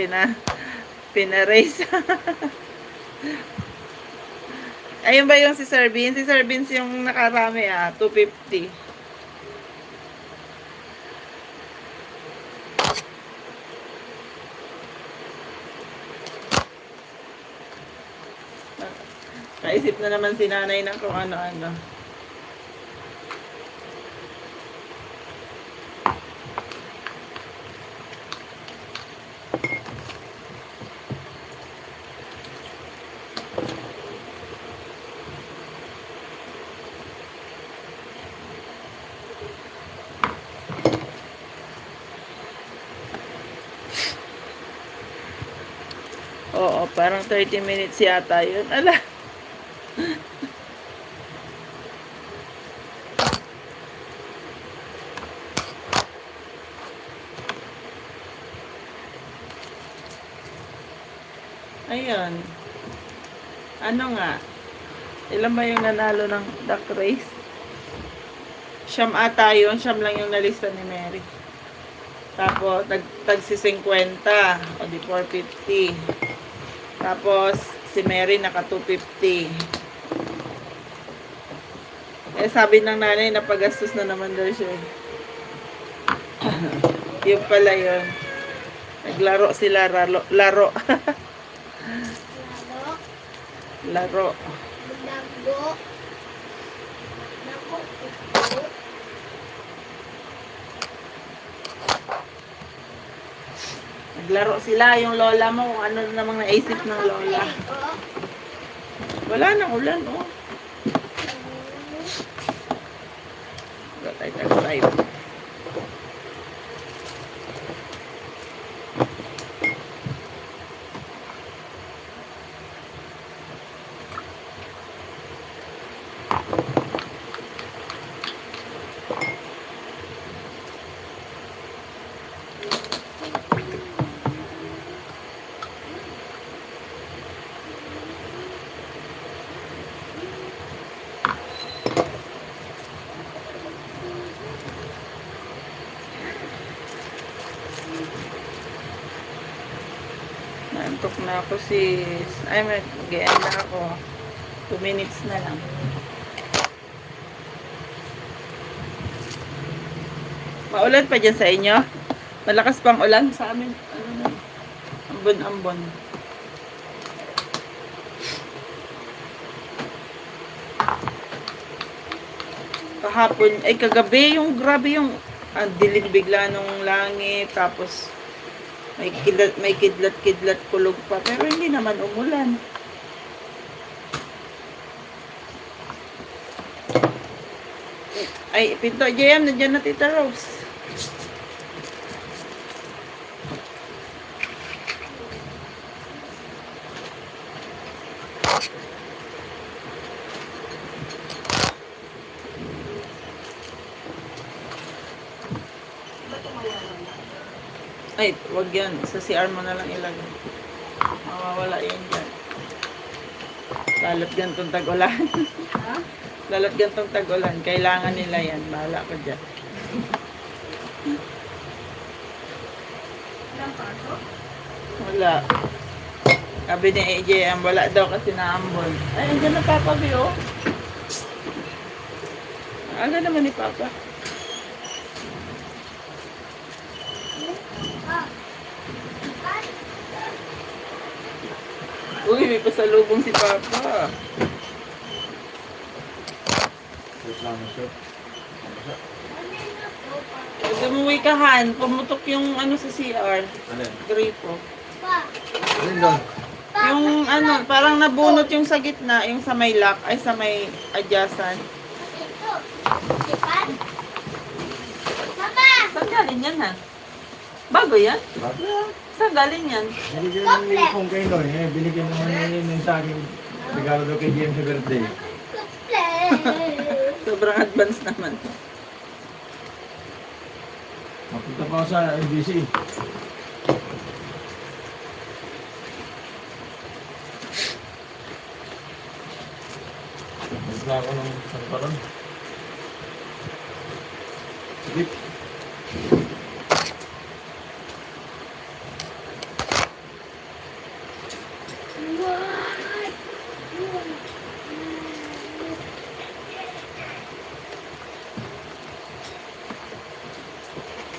pina-race. Ayun ba yung si Sir Bean? Si Sir Bean yung nakarami 250. Kaisip na naman si nanay ng kung ano-ano. Oo, parang 30 minutes yata yun. Ala. Ayun. Ano nga? Ilan ba yung nanalo ng duck race? Siyam ata yun. Siyam lang yung nalista ni Mary. Tapos, tag si 50. O di 450. Tapos, si Mary naka 250. Eh, sabi ng nanay, napagastos na naman daw siya. Yung pala yun. Naglaro sila, laro. Lalo. Laro. Dago. Dago. Naglaro sila, yung lola mo, kung ano namang naisip ng lola. Wala nang ulan, oh. Wala tayo tag-drive. Naantok na ako sis. Ay, mag-end na ako. 2 minutes na lang. Maulan pa dyan sa inyo? Malakas pang ulan sa amin. Ano na? Ambon-ambon. Kahapon, ay kagabi, yung grabe yung dilim bigla nung langit. Tapos, may kidlat-kidlat kulog pa. Pero hindi naman umulan. Ay, pinto, JM, nandiyan na Tita Rose. Ay, wag yan. Sa CR mo na lang ilagay. Mawawala yan dyan. Lalot gantong tag-ulan. Lalot gantong tag-ulan. Kailangan nila yan. Bahala ko dyan. Wala. Sabi ni AJ, wala daw kasi naambon. Ay, andyan na Papa B, oh. Aga naman ni Papa. Uy, may pasalubong si Papa. Huwag umuwi ka, Han. Pumutok yung ano sa CR. Gripo. Yung ano, parang nabunot yung sa gitna, yung sa may lock, ay sa may adjacent. Saan galing yan, ha? Bago yan? Saan galing yan? Binigyan mo yung phone kay Noy. Binigyan naman niya yun sa akin. Regalo daw kay James sa birthday. Sobrang advance naman. Mapunta pa ako sa NBC. Magla ako ng sanparan. Sige.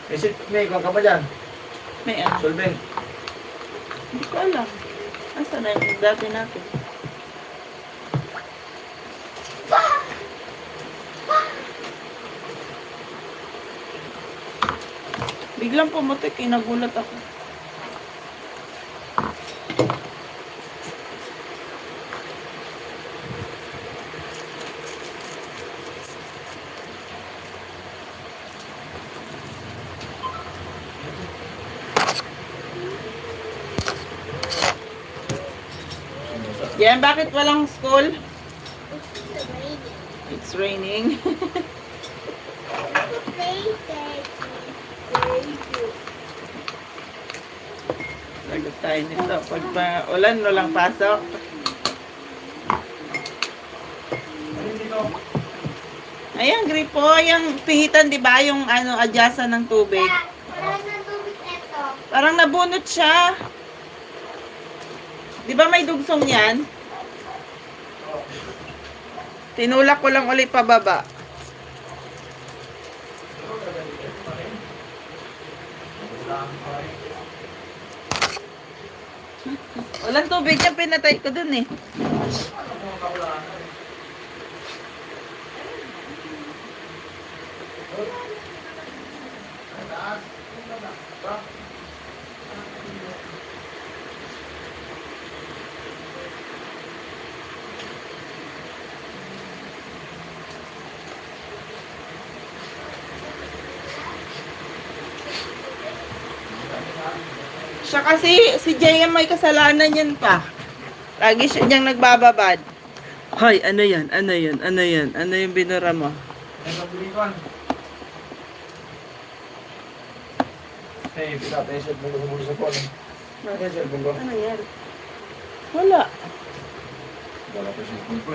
Isip, may ikaw ka ba dyan? May ano? Solving. Hindi ko alam. Asa na yung dati natin? Biglang pumutik, nagulat ako. Yan, bakit walang school? It's raining. Lagot tayo nito. Pag ulan, walang pasok. Ayan, gripo. Yung pihitan, di ba? Yung ano, adyasan ng tubig. Parang natubig ito. Parang nabunot siya. Di ba may dugsong yan? Tinulak ko lang ulit pababa. Walang tubig yan, pinatay ko dun eh. Siya kasi, si JM may kasalanan yan pa. Lagi siya niyang nagbababad. Hoy, ano yan? Ano yan? Ano yan? Ano yung binura mo? Hey, pinatay siya mo sa bulsa ko. Ano siya bungo? Ano yan? Wala. Wala pa siya bungo.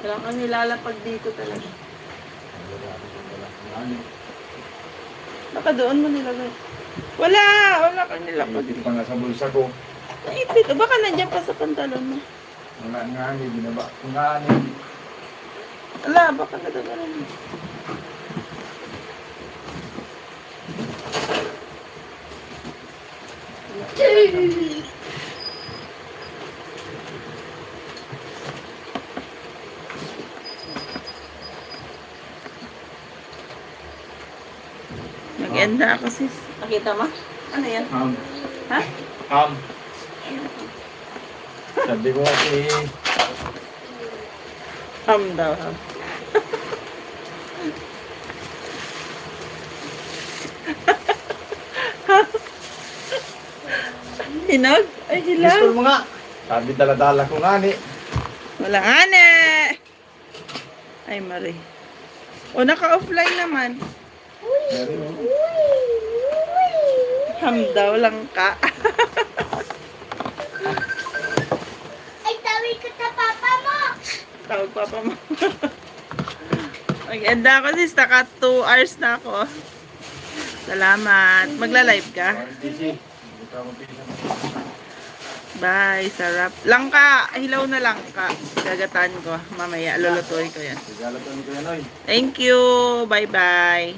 Wala kang nilalapag dito talaga. Baka doon mo nilagay. Wala! Wala kang nilapag Ipit dito. pa nga sa bulsa ko. Naipit. O baka nandiyan pa sa pantalon mo. Wala nga ni, binaba. Nga ni. Wala, baka nadagalan mo. Mag-enda ako sis. Nakita mo? Ano yan? Ha? Sabi ko kasi, Daw. Ham. Hinog? Ay, hilaw. gusto mo nga. Sabi dala-dala ko nga ni. Wala ane. Ay, Marie. O, naka-offline naman. Ham daw lang ka. Ay, tawid ko sa papa mo. Tawag papa mo. Mag-enda ako sis. Naka 2 hours na ako. Salamat. Magla-live ka? Bye. Sarap. Langka. Hilaw na langka. Gagatan ko. Mamaya. Lulutuin ko yan. Galatan ko yan, oy. Thank you. Bye-bye.